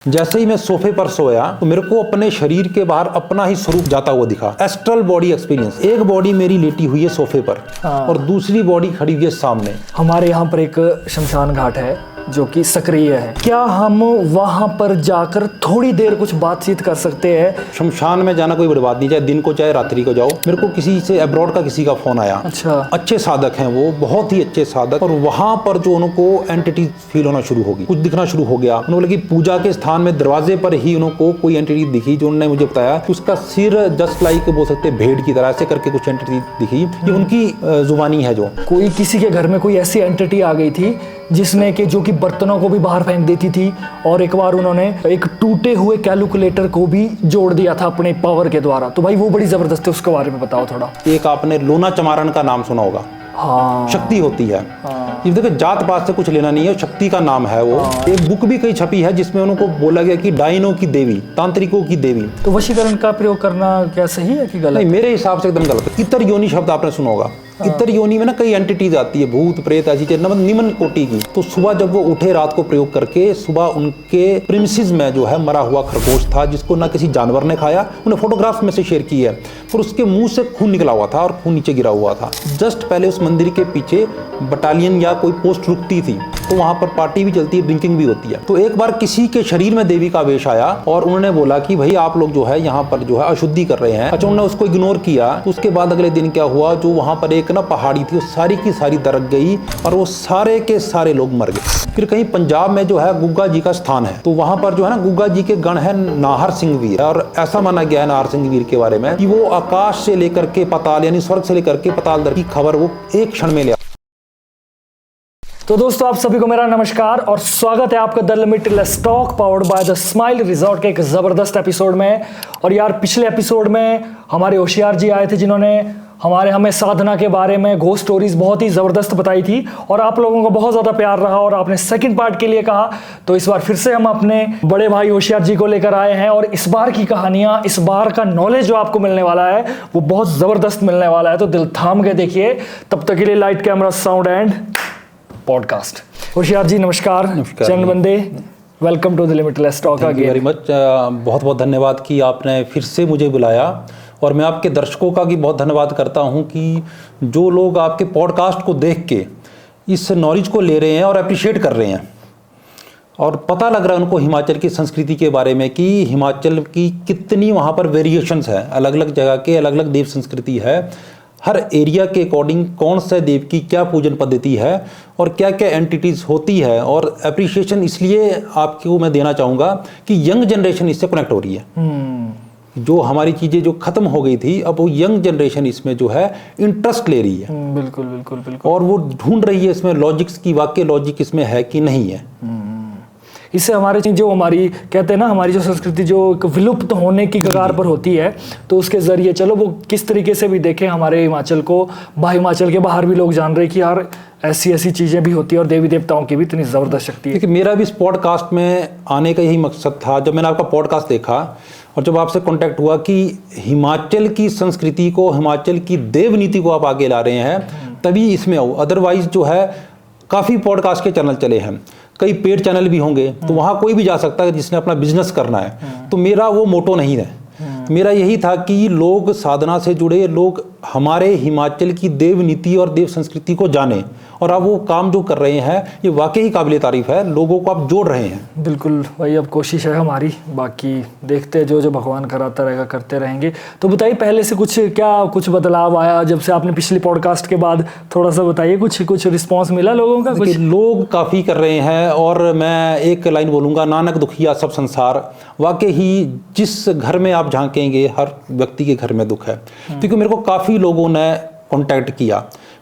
जैसे ही मैं सोफे पर सोया तो मेरे को अपने शरीर के बाहर अपना ही स्वरूप जाता हुआ दिखा। Astral body experience. एक बॉडी मेरी लेटी हुई है सोफे पर और दूसरी बॉडी खड़ी हुई है सामने। हमारे यहाँ पर एक शमशान घाट है जो कि सक्रिय है। क्या हम वहां पर जाकर थोड़ी देर कुछ बातचीत कर सकते हैं? शमशान में जाना कोई बड़ी बात नहीं, चाहे दिन को चाहे रात्रि को जाओ। मेरे को किसी से अब्रॉड का किसी का फोन आया। अच्छा। अच्छे साधक हैं वो, बहुत ही अच्छे साधक, और वहां पर जो उनको एंटिटी फील होना शुरू होगी, कुछ दिखना शुरू हो गया। उन्होंने बोला कि पूजा के स्थान में दरवाजे पर ही उनको कोई एंटिटी दिखी, जो उन्होंने मुझे बताया कि उसका सिर जस्ट लाइक बोल सकते भेड़ की तरह से करके कुछ एंटिटी दिखी। ये उनकी जुबानी है। जो कोई किसी के घर में कोई ऐसी एंटिटी आ गई थी जिसने कि जो कि बर्तनों को भी बाहर फेंक देती थी, और एक बार उन्होंने एक टूटे हुए कैलकुलेटर को भी जोड़ दिया था अपने पावर के द्वारा। तो भाई वो बड़ी जबरदस्त है, उसके बारे में बताओ थोड़ा। एक आपने लोना चमारन का नाम सुना होगा। हाँ। शक्ति होती है। हाँ। ये देखो जात पात से कुछ लेना नहीं है, शक्ति का नाम है वो। हाँ। एक बुक भी कहीं छपी है जिसमें उनको बोला गया कि डायनों की देवी, तांत्रिकों की देवी। तो वशीकरण का प्रयोग करना क्या सही है कि गलत? नहीं, मेरे हिसाब से एकदम गलत है। इतर योनि शब्द आपने सुना होगा। इतर योनि में ना कई एंटिटीज आती है, भूत प्रेत ऐसी चीज, निम्न कोटि की। तो सुबह जब वो उठे रात को प्रयोग करके, सुबह उनके प्रिमिसेस में जो है मरा हुआ खरगोश था जिसको ना किसी जानवर ने खाया। उन्हें फोटोग्राफ्स में से शेयर की है, और उसके मुंह से खून निकला हुआ था और खून नीचे गिरा हुआ था। जस्ट पहले उस मंदिर के पीछे बटालियन या कोई पोस्ट रुकती थी, तो वहां पर पार्टी भी चलती है, ड्रिंकिंग भी होती है। तो एक बार किसी के शरीर में देवी का वेश आया और उन्होंने बोला कि भाई आप लोग जो है यहाँ पर जो है अशुद्धि कर रहे हैं। अच्छा, उन्होंने उसको इग्नोर किया। तो उसके बाद अगले दिन क्या हुआ, जो वहां पर एक ना पहाड़ी थी, वो सारी की सारी दरक गई और वो सारे के सारे लोग मर गए। फिर कहीं पंजाब में जो है गुग्गा जी का स्थान है, तो वहां पर जो है ना गुग्गा जी के गण है नाहर सिंह वीर, और ऐसा माना गया है नाहर सिंह वीर के बारे में कि वो आकाश से लेकर के पाताल, यानी स्वर्ग से लेकर के पाताल तक की खबर वो एक क्षण में ले। तो दोस्तों आप सभी को मेरा नमस्कार और स्वागत है आपका the limitless talk powered by the smile resort के एक जबरदस्त एपिसोड में। और यार पिछले एपिसोड में हमारे होशियार जी आए थे जिन्होंने हमें साधना के बारे में घोस्ट स्टोरीज बहुत ही ज़बरदस्त बताई थी, और आप लोगों का बहुत ज़्यादा प्यार रहा और आपने सेकंड पार्ट के लिए कहा। तो इस बार फिर से हम अपने बड़े भाई होशियार जी को लेकर आए हैं, और इस बार की कहानियाँ, इस बार का नॉलेज जो आपको मिलने वाला है वो बहुत ज़बरदस्त मिलने वाला है। तो दिल थाम के देखिए। तब तक के लिए light camera sound and podcast. Hoshiyar ji नमस्कार। चरण बंदे, welcome to the limitless talk again. Very much. बहुत बहुत धन्यवाद कि आपने फिर से मुझे बुलाया, और मैं आपके दर्शकों का भी बहुत धन्यवाद करता हूं कि जो लोग आपके पॉडकास्ट को देख के इस नॉलेज को ले रहे हैं और अप्रिशिएट कर रहे हैं, और पता लग रहा है उनको हिमाचल की संस्कृति के बारे में कि हिमाचल की कितनी वहाँ पर वेरिएशंस है, अलग अलग जगह के अलग अलग देव संस्कृति है। हर एरिया के अकॉर्डिंग कौन सा देव की क्या पूजन पद्धति है और क्या क्या एंटिटीज़ होती है। और अप्रिशिएशन इसलिए आपको मैं देना चाहूँगा कि यंग जनरेशन इससे कनेक्ट हो रही है। जो हमारी चीज़ें जो ख़त्म हो गई थी, अब वो यंग जनरेशन इसमें जो है इंटरेस्ट ले रही है। बिल्कुल बिल्कुल बिल्कुल। और वो ढूंढ रही है इसमें लॉजिक्स की, वाकई लॉजिक इसमें है कि नहीं है। इससे हमारे जो हमारी कहते हैं ना, हमारी जो संस्कृति जो विलुप्त होने की कगार पर होती है, तो उसके ज़रिए चलो वो किस तरीके से भी देखें हमारे हिमाचल को, हिमाचल के बाहर भी लोग जान रहे हैं कि यार ऐसी ऐसी चीज़ें भी होती है और देवी देवताओं की भी इतनी ज़बरदस्त शक्ति है। देखिए, मेरा भी इस पॉडकास्ट में आने का यही मकसद था। जब मैंने आपका पॉडकास्ट देखा और जब आपसे कांटेक्ट हुआ कि हिमाचल की संस्कृति को, हिमाचल की देव नीति को आप आगे ला रहे हैं, तभी इसमें आओ। अदरवाइज जो है काफ़ी पॉडकास्ट के चैनल चले हैं, कई पेड चैनल भी होंगे, तो वहाँ कोई भी जा सकता है जिसने अपना बिजनेस करना है। तो मेरा वो मोटो नहीं है। मेरा यही था कि लोग साधना से जुड़े, लोग हमारे हिमाचल की देव नीति और देव संस्कृति को जाने, और आप वो काम जो कर रहे हैं ये वाकई ही काबिल तारीफ है। लोगों को आप जोड़ रहे हैं। बिल्कुल भाई, अब कोशिश है हमारी, बाकी देखते हैं जो जो भगवान कराता रहेगा करते रहेंगे। तो बताइए पहले से कुछ बदलाव आया जब से आपने पिछली पॉडकास्ट के बाद? थोड़ा सा बताइए, कुछ रिस्पॉन्स मिला लोगों का? कुछ लोग काफ़ी कर रहे हैं, और मैं एक लाइन बोलूँगा, नानक दुखिया सब संसार। वाकई ही जिस घर में आप झांकेंगे हर व्यक्ति के घर में दुख है। क्योंकि मेरे को काफ़ी लोगों ने कांटेक्ट किया,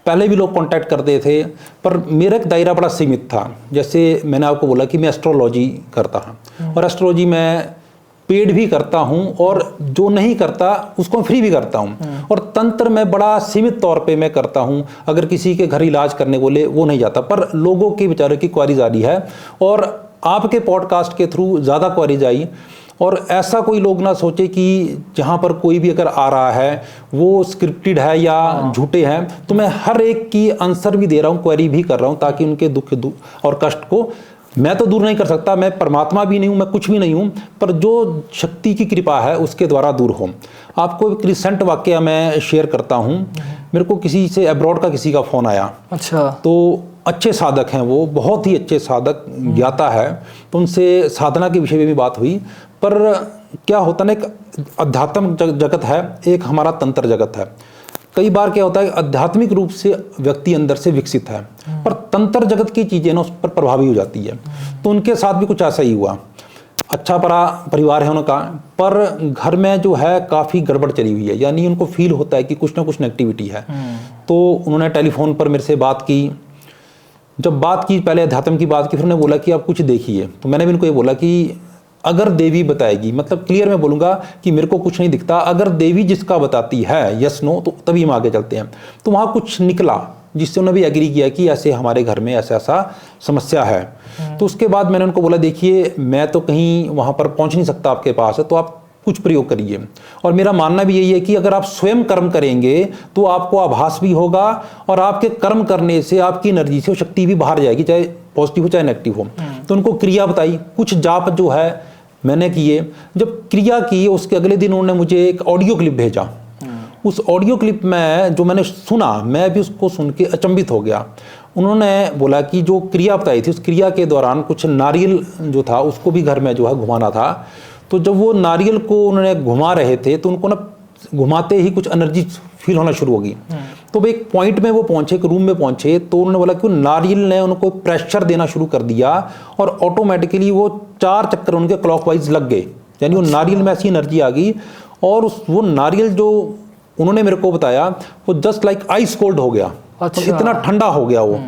पहले भी लोग कांटेक्ट करते थे, पर मेरा एक दायरा बड़ा सीमित था। जैसे मैंने आपको बोला कि मैं एस्ट्रोलॉजी करता हूँ, और एस्ट्रोलॉजी मैं पेड भी करता हूँ, और जो नहीं करता उसको फ्री भी करता हूँ। और तंत्र में बड़ा सीमित तौर पे मैं करता हूँ। अगर किसी के घर इलाज करने बोले वो नहीं जाता, पर लोगों के बेचारों की क्वारीज आ रही है, और आपके पॉडकास्ट के थ्रू ज़्यादा क्वारीज आई। और ऐसा कोई लोग ना सोचे कि जहाँ पर कोई भी अगर आ रहा है वो स्क्रिप्टेड है या झूठे हैं। तो मैं हर एक की आंसर भी दे रहा हूँ, क्वेरी भी कर रहा हूँ, ताकि उनके दुख और कष्ट को मैं तो दूर नहीं कर सकता, मैं परमात्मा भी नहीं हूँ, मैं कुछ भी नहीं हूँ, पर जो शक्ति की कृपा है उसके द्वारा दूर हो। आपको एक रिसेंट वाकया मैं शेयर करता हूँ। मेरे को किसी से अब्रॉड का किसी का फ़ोन आया। अच्छा। तो अच्छे साधक हैं, वो बहुत ही अच्छे साधक, ज्ञाता है। तो उनसे साधना के विषय में भी बात हुई। पर क्या होता ना, एक आध्यात्मिक जगत है, एक हमारा तंत्र जगत है। कई बार क्या होता है, आध्यात्मिक रूप से व्यक्ति अंदर से विकसित है, पर तंत्र जगत की चीजें ना उस पर प्रभावी हो जाती है। तो उनके साथ भी कुछ ऐसा ही हुआ। अच्छा परिवार है उनका, पर घर में जो है काफ़ी गड़बड़ चली हुई है, यानी उनको फील होता है कि कुछ ना कुछ नेगेटिविटी है। तो उन्होंने टेलीफोन पर मेरे से बात की। जब बात की, पहले अध्यात्म की बात की, फिर उन्होंने बोला कि आप कुछ देखिए। तो मैंने भी उनको ये बोला कि अगर देवी बताएगी, मतलब क्लियर मैं बोलूँगा कि मेरे को कुछ नहीं दिखता, अगर देवी जिसका बताती है यस नो, तो तभी हम आगे चलते हैं। तो वहाँ कुछ निकला जिससे उन्होंने भी एग्री किया कि ऐसे हमारे घर में ऐसा ऐसा समस्या है। तो उसके बाद मैंने उनको बोला, देखिए मैं तो कहीं वहाँ पर पहुँच नहीं सकता आपके पास, तो आप कुछ प्रयोग करिए। और मेरा मानना भी यही है कि अगर आप स्वयं कर्म करेंगे तो आपको आभास भी होगा, और आपके कर्म करने से आपकी एनर्जी से वो शक्ति भी बाहर जाएगी, चाहे पॉजिटिव हो चाहे नेगेटिव हो। तो उनको क्रिया बताई, कुछ जाप जो है मैंने किए। जब क्रिया की, उसके अगले दिन उन्होंने मुझे एक ऑडियो क्लिप भेजा। उस ऑडियो क्लिप में जो मैंने सुना, मैं भी उसको सुन के अचंभित हो गया। उन्होंने बोला कि जो क्रिया बताई थी, उस क्रिया के दौरान कुछ नारियल जो था उसको भी घर में जो है घुमाना था। तो जब वो नारियल को उन्होंने घुमा रहे थे, तो उनको ना घुमाते ही कुछ एनर्जी फील होना शुरू होगी। तो वो एक पॉइंट में वो पहुंचे, एक रूम में पहुंचे, तो उन्होंने बोला कि नारियल ने उनको प्रेशर देना शुरू कर दिया, और ऑटोमेटिकली वो 4 चक्कर उनके क्लॉकवाइज लग गए। यानी वो नारियल में ऐसी एनर्जी आ गई, और वो नारियल जो उन्होंने मेरे को बताया, वो जस्ट लाइक आइस कोल्ड हो गया। अच्छा। तो इतना ठंडा हो गया वो,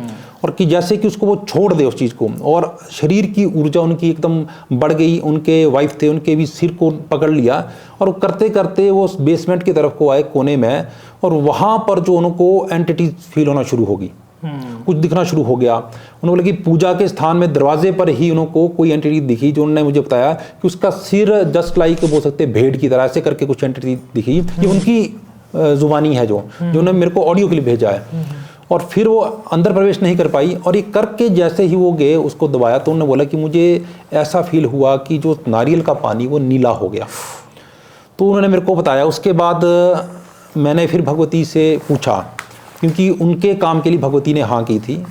और कि जैसे कि उसको वो छोड़ दे उस चीज़ को, और शरीर की ऊर्जा उनकी एकदम बढ़ गई। उनके वाइफ थे, उनके भी सिर को पकड़ लिया, और वो करते करते वो बेसमेंट की तरफ को आए, कोने में, और वहाँ पर जो उनको एंटिटीज फील होना शुरू होगी, कुछ दिखना शुरू हो गया। उन्होंने बोला कि पूजा के स्थान में दरवाजे पर ही उनको कोई एंटिटी दिखी, जो उन्होंने मुझे बताया कि उसका सिर जस्ट लाइक बोल सकते भेड़ की तरह, ऐसे करके कुछ एंटिटी दिखी। ये उनकी जुबानी है, जो उन्होंने मेरे को ऑडियो क्लिप भेजा है। और फिर वो अंदर प्रवेश नहीं कर पाई, और ये करके जैसे ही वो गए, उसको दबाया, तो उन्होंने बोला कि मुझे ऐसा फील हुआ कि जो नारियल का पानी वो नीला हो गया। तो उन्होंने मेरे को बताया। उसके बाद मैंने फिर भगवती से पूछा, क्योंकि उनके काम के लिए भगवती ने हाँ की थी।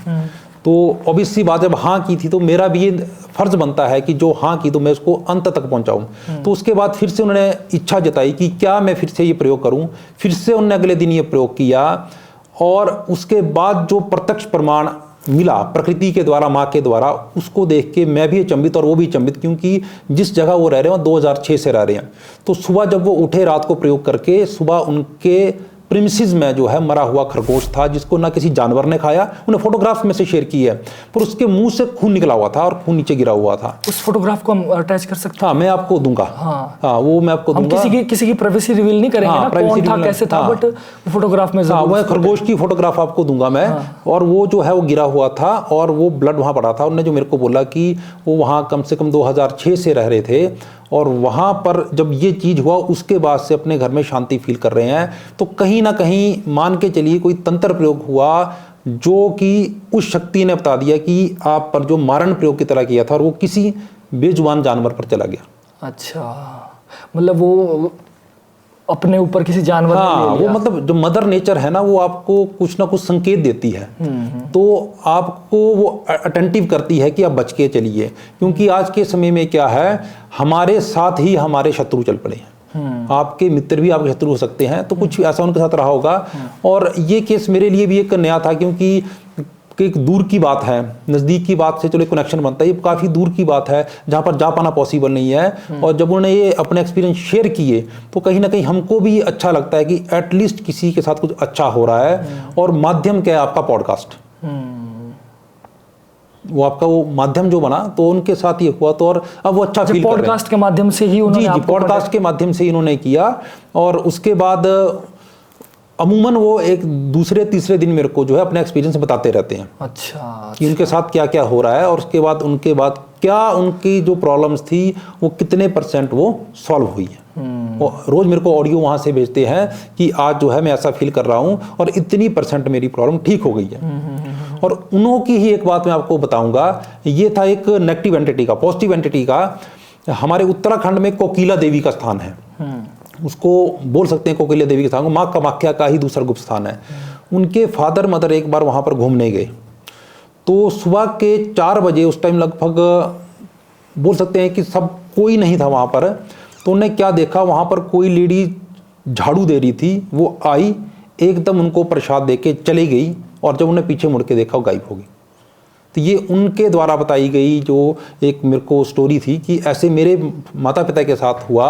तो ऑब्वियसली बात, जब हाँ की थी तो मेरा भी ये फर्ज बनता है कि जो हाँ की तो मैं उसको अंत तक पहुंचाऊं। तो उसके बाद फिर से उन्होंने इच्छा जताई कि क्या मैं फिर से ये प्रयोग करूं। फिर से उन्होंने अगले दिन ये प्रयोग किया, और उसके बाद जो प्रत्यक्ष प्रमाण मिला प्रकृति के द्वारा, माँ के द्वारा, उसको देख के मैं भी अचंभित और वो भी अचंभित, क्योंकि जिस जगह वो रह रहे हैं 2006 से रह रहे हैं। तो सुबह जब वो उठे रात को प्रयोग करके, सुबह उनके प्रीमिसेस में जो है मरा हुआ खरगोश था, जिसको ना किसी जानवर ने खाया। उन्हें फोटोग्राफ में से शेयर की है, पर उसके मुंह से खून निकला हुआ था और खून नीचे गिरा हुआ था। उस फोटोग्राफ को हम अटैच कर सकते हैं? हाँ, मैं आपको दूंगा। हाँ, वो मैं आपको दूंगा। हम किसी की प्राइवेसी रिवील नहीं करेंगे, हाँ, ना कौन था, कैसे था, बट फोटोग्राफ में हाँ, वो खरगोश की फोटोग्राफ आपको दूंगा मैं। और वो जो है वो गिरा हुआ था, और वो ब्लड वहाँ पड़ा था। उन्होंने जो मेरे को बोला कि वो वहाँ कम से कम 2006 से रह रहे थे, और वहाँ पर जब ये चीज़ हुआ उसके बाद से अपने घर में शांति फील कर रहे हैं। तो कहीं ना कहीं मान के चलिए कोई तंत्र प्रयोग हुआ, जो कि उस शक्ति ने बता दिया कि आप पर जो मारण प्रयोग की तरह किया था, और वो किसी बेजुबान जानवर पर चला गया। अच्छा, मतलब वो अपने ऊपर किसी जानवर ने ले लिया। वो मतलब जो मदर नेचर है ना, वो आपको कुछ ना कुछ संकेत देती है। तो आपको वो अटेंटिव करती है कि आप बच के चलिए, क्योंकि आज के समय में क्या है, हमारे साथ ही हमारे शत्रु चल पड़े हैं। आपके मित्र भी आपके शत्रु हो सकते हैं, तो कुछ ऐसा उनके साथ रहा होगा। और ये केस मेरे लिए भी एक नया था, क्योंकि एक दूर की बात है, नज़दीक की बात से चलो एक कनेक्शन बनता है, ये काफ़ी दूर की बात है जहाँ पर जा पाना पॉसिबल नहीं है। और जब उन्होंने ये अपने एक्सपीरियंस शेयर किए, तो कहीं ना कहीं हमको भी अच्छा लगता है कि एटलीस्ट किसी के साथ कुछ अच्छा हो रहा है। और माध्यम क्या है आपका? पॉडकास्ट। वो आपका वो माध्यम जो बना, तो उनके साथ ये हुआ, तो और अब वो अच्छा फील कर रहे हैं। पॉडकास्ट के माध्यम से ही उन्होंने? जी, पॉडकास्ट के माध्यम से इन्होंने किया। और उसके बाद अमूमन वो एक दूसरे तीसरे दिन मेरे को जो है अपने एक्सपीरियंस बताते रहते हैं। अच्छा, कि उनके साथ क्या क्या हो रहा है, और उसके बाद क्या उनकी जो प्रॉब्लम्स थी वो कितने % वो सॉल्व हुई है। वो रोज मेरे को ऑडियो वहाँ से भेजते हैं कि आज जो है मैं ऐसा फील कर रहा हूँ, और इतनी % मेरी प्रॉब्लम ठीक हो गई है। और उन्होंने ही एक बात मैं आपको बताऊंगा, ये था एक नेगेटिव एंटिटी का। पॉजिटिव एंटिटी का हमारे उत्तराखंड में कोकिला देवी का स्थान है, उसको बोल सकते हैं कोकिला देवी का स्थान, माँ कामाख्या का ही दूसरा गुप्त स्थान है। उनके फादर मदर एक बार वहाँ पर घूमने गए, तो सुबह के 4 बजे उस टाइम लगभग बोल सकते हैं कि सब कोई नहीं था वहाँ पर। तो उन्होंने क्या देखा, वहाँ पर कोई लेडी झाड़ू दे रही थी, वो आई एकदम उनको प्रसाद दे के चली गई, और जब उन्हें पीछे मुड़ के देखा वो गायब हो गई। तो ये उनके द्वारा बताई गई जो एक मेरे को स्टोरी थी कि ऐसे मेरे माता पिता के साथ हुआ,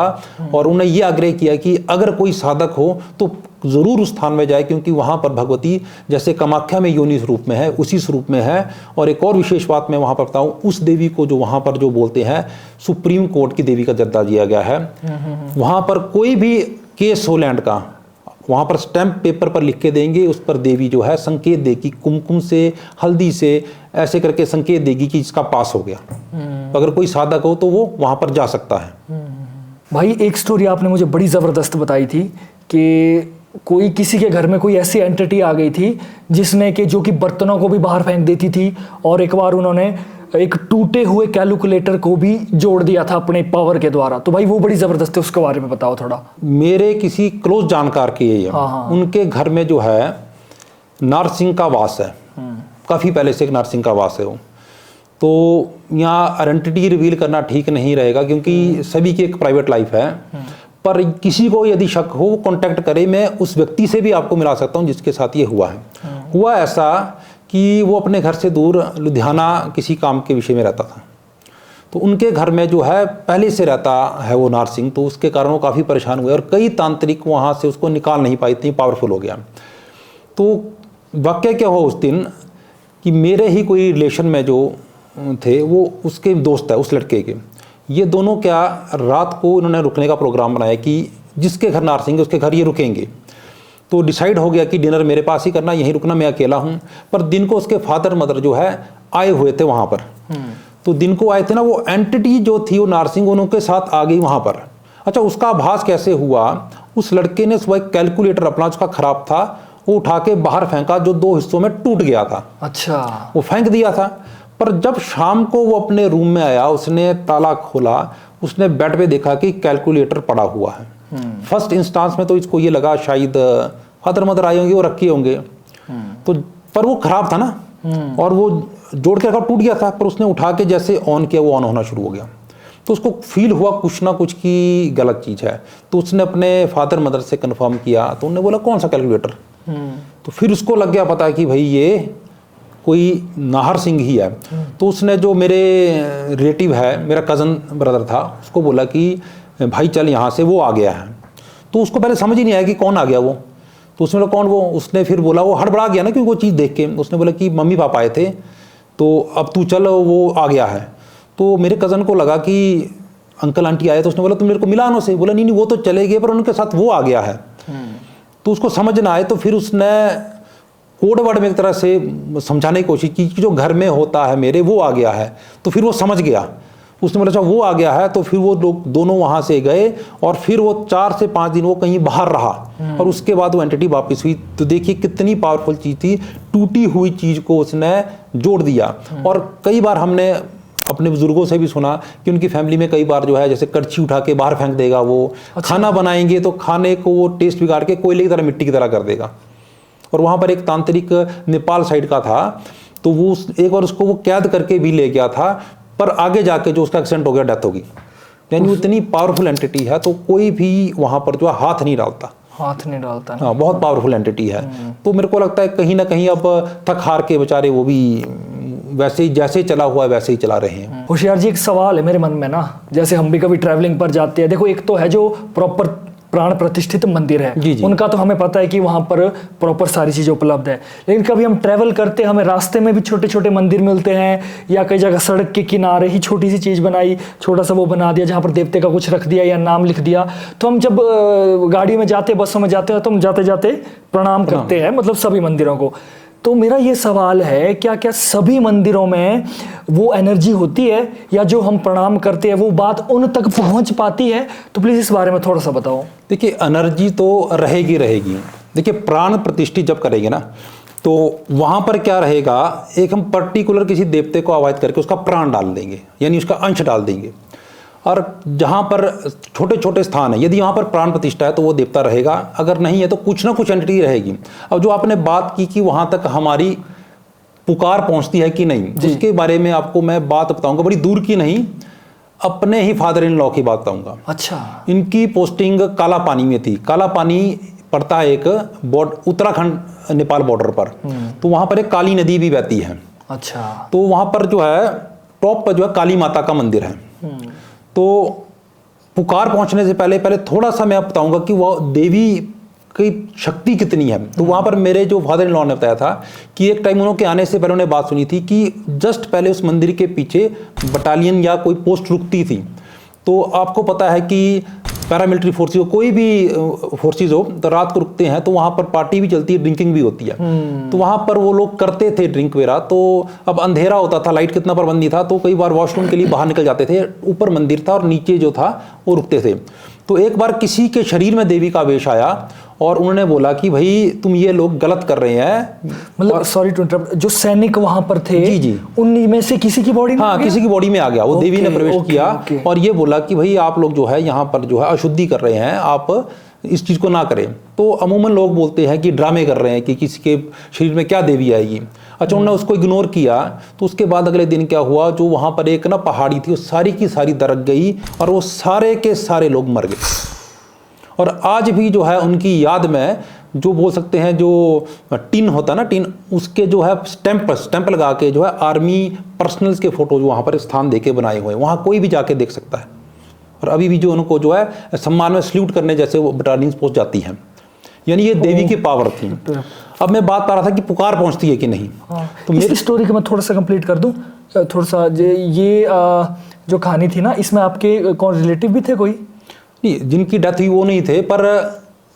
और उन्हें ये आग्रह किया कि अगर कोई साधक हो तो ज़रूर उस स्थान में जाए, क्योंकि वहाँ पर भगवती जैसे कामाख्या में योनि स्वरूप में है, उसी स्वरूप में है। और एक और विशेष बात मैं वहाँ पर बताऊँ, उस देवी को जो वहाँ पर जो बोलते हैं सुप्रीम कोर्ट की देवी का दर्जा दिया गया है। वहाँ पर कोई भी केस हो लैंड का, वहाँ पर स्टैंप पेपर पर लिख के देंगे, उस पर देवी जो है संकेत देगी, कुमकुम से हल्दी से ऐसे करके संकेत देगी कि इसका पास हो गया। अगर कोई साधक हो तो वो वहाँ पर जा सकता है। भाई एक स्टोरी आपने मुझे बड़ी ज़बरदस्त बताई थी कि कोई किसी के घर में कोई ऐसी एंटिटी आ गई थी जिसने कि जो कि बर्तनों को भी बाहर फेंक देती थी, और एक बार उन्होंने एक टूटे हुए कैलकुलेटर को भी जोड़ दिया था अपने पावर के द्वारा। तो भाई वो बड़ी ज़बरदस्त है, उसके बारे में बताओ थोड़ा। मेरे किसी क्लोज जानकार के ये उनके घर में जो है नारसिंह का वास है, काफ़ी पहले से एक नारसिंह का वास है वो। तो यहाँ आइडेंटिटी रिवील करना ठीक नहीं रहेगा, क्योंकि सभी की एक प्राइवेट लाइफ है। पर किसी को यदि शक हो वो कॉन्टैक्ट करे, मैं उस व्यक्ति से भी आपको मिला सकता हूँ जिसके साथ ये हुआ है। हुआ ऐसा कि वो अपने घर से दूर लुधियाना किसी काम के विषय में रहता था। तो उनके घर में जो है पहले से रहता है वो नारसिंह, तो उसके कारण वो काफ़ी परेशान हुए, और कई तांत्रिक वहाँ से उसको निकाल नहीं पाई, इतनी पावरफुल हो गया। तो वाकया क्या हुआ उस दिन कि मेरे ही कोई रिलेशन में जो थे वो उसके दोस्त है उस लड़के के, ये दोनों क्या रात को इन्होंने रुकने का प्रोग्राम बनाया कि जिसके घर नारसिंह है उसके घर ये रुकेंगे। तो डिसाइड हो गया कि डिनर मेरे पास ही करना, यहीं रुकना, मैं अकेला हूँ। पर दिन को उसके फादर मदर जो है आए हुए थे वहाँ पर। तो दिन को आए थे ना, वो एंटिटी जो थी वो नारसिंह उनके साथ आ गई वहाँ पर। अच्छा, उसका आभास कैसे हुआ, उस लड़के ने सुबह कैलकुलेटर अपना उसका खराब था वो उठा के बाहर फेंका, जो 2 हिस्सों में टूट गया था। अच्छा, वो फेंक दिया था। पर जब शाम को वो अपने रूम में आया, उसने ताला खोला, उसने बेड पे देखा कि कैलकुलेटर पड़ा हुआ है। फर्स्ट इंस्टांस में तो इसको ये लगा शायद फादर मदर आए होंगे और रखे होंगे, तो पर वो खराब था ना, और वो जोड़ के रखा, टूट गया था। पर उसने उठा के जैसे ऑन किया वो ऑन होना शुरू हो गया। तो उसको फील हुआ कुछ ना कुछ की गलत चीज़ है। तो उसने अपने फादर मदर से कंफर्म किया, तो उन्होंने बोला कौन सा कैलकुलेटर। तो फिर उसको लग गया पता कि भाई ये कोई नाहर सिंह ही है। तो उसने जो मेरे रिलेटिव है, मेरा कज़न ब्रदर था, उसको बोला कि भाई चल यहाँ से, वो आ गया है। तो उसको पहले समझ ही नहीं आया कि कौन आ गया वो। तो उसने बोला कौन वो, उसने फिर बोला, वो हड़बड़ा गया ना क्योंकि वो चीज़ देख के। उसने बोला कि मम्मी पापा आए थे, तो अब तू चल, वो आ गया है। तो मेरे कज़न को लगा कि अंकल आंटी आए, तो उसने बोला तुम मेरे को मिला उनसे। बोला नहीं वो तो चले गए, पर उनके साथ वो आ गया है। तो उसको समझ ना आए, तो फिर उसने कोड वर्ड में एक तरह से समझाने की कोशिश की कि जो घर में होता है मेरे वो आ गया है। तो फिर वो समझ गया, उसने बोला अच्छा वो आ गया है। तो फिर वो लोग दोनों वहाँ से गए, और फिर वो 4 से 5 दिन वो कहीं बाहर रहा, और उसके बाद वो एंटिटी वापस हुई। तो देखिए कितनी पावरफुल चीज़ थी, टूटी हुई चीज़ को उसने जोड़ दिया। और कई बार हमने अपने बुजुर्गों से भी सुना कि उनकी फैमिली में कई बार जो है जैसे कड़छी उठा के बाहर फेंक देगा वो। अच्छा। खाना बनाएंगे तो खाने को वो टेस्ट बिगाड़ के कोयले की तरह, मिट्टी की तरह कर देगा। और वहाँ पर एक तांत्रिक नेपाल साइड का था, तो वो एक बार उसको वो कैद करके भी ले गया था, पर आगे जाके जो उसका एक्सीडेंट हो गया, डेथ होगी। यानी वो इतनी पावरफुल एंटिटी है, तो कोई भी वहाँ पर जो है हाथ नहीं डालता। हाँ, बहुत पावरफुल एंटिटी है। तो मेरे को लगता है कहीं ना कहीं अब थक हार के बेचारे वो भी वैसे ही जैसे चला हुआ है वैसे ही चला रहे हैं। होशियार जी, एक सवाल है मेरे मन में ना, जैसे हम भी कभी ट्रैवलिंग पर जाते हैं, देखो एक तो है जो प्रॉपर प्राण प्रतिष्ठित मंदिर है, जी। उनका तो हमें पता है कि वहाँ पर प्रॉपर सारी चीज़ें उपलब्ध है। लेकिन कभी हम ट्रैवल करते हमें रास्ते में भी छोटे छोटे मंदिर मिलते हैं, या कई जगह सड़क के किनारे ही छोटी सी चीज़ बनाई, छोटा सा वो बना दिया जहाँ पर देवते का कुछ रख दिया या नाम लिख दिया। तो हम जब गाड़ी में जाते, बसों में जाते हैं, तो हम जाते जाते प्रणाम करते हैं, मतलब सभी मंदिरों को। तो मेरा ये सवाल है, क्या क्या सभी मंदिरों में वो एनर्जी होती है, या जो हम प्रणाम करते हैं वो बात उन तक पहुंच पाती है? तो प्लीज़ इस बारे में थोड़ा सा बताओ। देखिए एनर्जी तो रहेगी। देखिए प्राण प्रतिष्ठित जब करेंगे ना, तो वहाँ पर क्या रहेगा, एक हम पर्टिकुलर किसी देवते को आवाहित करके उसका प्राण डाल देंगे, यानी उसका अंश डाल देंगे। और जहाँ पर छोटे छोटे स्थान है, यदि वहाँ पर प्राण प्रतिष्ठा है तो वो देवता रहेगा, अगर नहीं है तो कुछ ना कुछ एंटिटी रहेगी। अब जो आपने बात की कि वहाँ तक हमारी पुकार पहुँचती है कि नहीं, उसके बारे में आपको मैं बात बताऊँगा, बड़ी दूर की नहीं, अपने ही फादर इन लॉ की बात बताऊँगा। अच्छा। इनकी पोस्टिंग काला पानी में थी। काला पानी पड़ता है एक उत्तराखंड नेपाल बॉर्डर पर, तो वहाँ पर एक काली नदी भी बहती है। अच्छा। तो वहाँ पर जो है टॉप पर जो है काली माता का मंदिर है। तो पुकार पहुंचने से पहले थोड़ा सा मैं बताऊंगा कि वो देवी की शक्ति कितनी है। तो वहाँ पर मेरे जो फादर इन लॉ ने बताया था कि एक टाइम उन्होंने आने से पहले उन्होंने बात सुनी थी कि जस्ट पहले उस मंदिर के पीछे बटालियन या कोई पोस्ट रुकती थी। तो आपको पता है कि पैरामिलिट्री फोर्सेस हो, कोई भी फोर्सेस हो, तो रात को रुकते हैं, तो वहाँ पर पार्टी भी चलती है, ड्रिंकिंग भी होती है। तो वहाँ पर वो लोग करते थे ड्रिंक वगैरह। तो अब अंधेरा होता था, लाइट कितना प्रबंध नहीं था, तो कई बार वॉशरूम के लिए बाहर निकल जाते थे। ऊपर मंदिर था और नीचे जो था वो रुकते थे। तो एक बार किसी के शरीर में देवी का आवेश आया और उन्होंने बोला कि भाई तुम ये लोग गलत कर रहे हैं। मतलब सॉरी टू इंटरप्ट, जो सैनिक वहां पर थे, जी जी, उनमें में से किसी की बॉडी में, हाँ, किसी की बॉडी में आ गया। वो देवी ने प्रवेश किया और ये बोला कि भाई आप लोग जो है यहाँ पर जो है अशुद्धि कर रहे हैं, आप इस चीज को ना करें। तो अमूमन लोग बोलते हैं कि ड्रामे कर रहे हैं कि किसी के शरीर में क्या देवी आएगी। अच्छा, उन्होंने उसको इग्नोर किया। तो उसके बाद अगले दिन क्या हुआ, जो वहां पर एक ना पहाड़ी थी, वो सारी की सारी दरक गई और वो सारे के सारे लोग मर गए। और आज भी जो है उनकी याद में, जो बोल सकते हैं जो टिन होता है ना, टिन, उसके जो है स्टैंप लगा के जो है आर्मी पर्सनल्स के फोटो जो वहाँ पर स्थान देके बनाए हुए हैं, वहाँ कोई भी जाके देख सकता है। और अभी भी जो उनको जो है सम्मान में सल्यूट करने जैसे वो बटालियंस पहुँच जाती हैं। यानी ये देवी की पावर थी। अब मैं बात कर रहा था कि पुकार पहुँचती है कि नहीं। तो मेरी स्टोरी को मैं थोड़ा सा कंप्लीट कर दूँ, थोड़ा सा। ये जो कहानी थी ना, इसमें आपके कौन रिलेटिव भी थे कोई? नहीं, जिनकी डेथ हुई वो नहीं थे, पर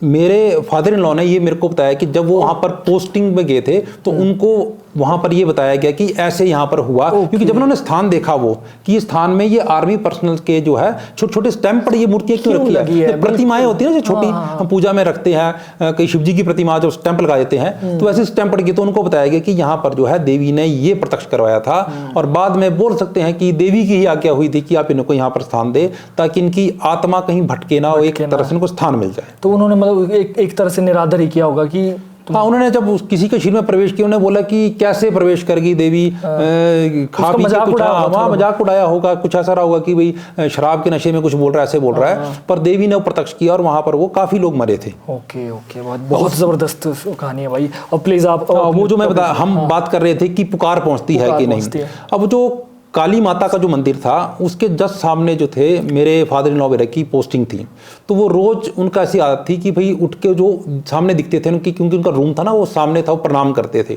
मेरे फादर इन लॉ ने ये मेरे को बताया कि जब वो वहाँ पर पोस्टिंग में गए थे तो उनको वहाँ पर ये बताया गया कि ऐसे यहाँ पर हुआ। क्योंकि जब उन्होंने स्थान देखा वो कि इस स्थान में ये आर्मी पर्सनल के जो है छोटे छोटे स्टैंप पर ये मूर्तियाँ क्यों रखी है, प्रतिमाएं होती है ना जो छोटी हम पूजा में रखते हैं, कई शिव जी की प्रतिमा जो स्टैंप लगा देते हैं, तो ऐसे स्टैंप पड़ गए। तो उनको बताया गया कि यहाँ पर जो है देवी ने ये प्रत्यक्ष करवाया था। और बाद में बोल सकते हैं कि देवी की ही आज्ञा हुई थी कि आप इनको यहाँ पर स्थान दे, ताकि इनकी आत्मा कहीं भटके ना, एक तरह से इनको स्थान मिल जाए। तो उन्होंने मतलब एक तरह से निरादर ही किया होगा कि हाँ, उन्होंने जब किसी के शरीर में प्रवेश किया, उन्होंने बोला कि कैसे प्रवेश करेगी देवी, खा पी के कुछ वहाँ मजाक उड़ाया होगा, कुछ ऐसा रहा होगा कि भाई शराब के नशे में कुछ बोल रहा है, ऐसे बोल रहा है। पर देवी ने वो प्रत्यक्ष किया और वहाँ पर वो काफी लोग मरे थे। ओके, बहुत जबरदस्त कहानी है भाई। और प्लीज आप वो जो मैं हम बात कर रहे थे कि पुकार पहुँचती है कि नहीं। अब जो काली माता का जो मंदिर था उसके जस्ट सामने जो थे मेरे फादर इन लॉ वगैरह की पोस्टिंग थी। तो वो रोज उनका ऐसी आदत थी कि भाई उठ के जो सामने दिखते थे उनकी, क्योंकि उनका रूम था ना वो सामने था, वो प्रणाम करते थे।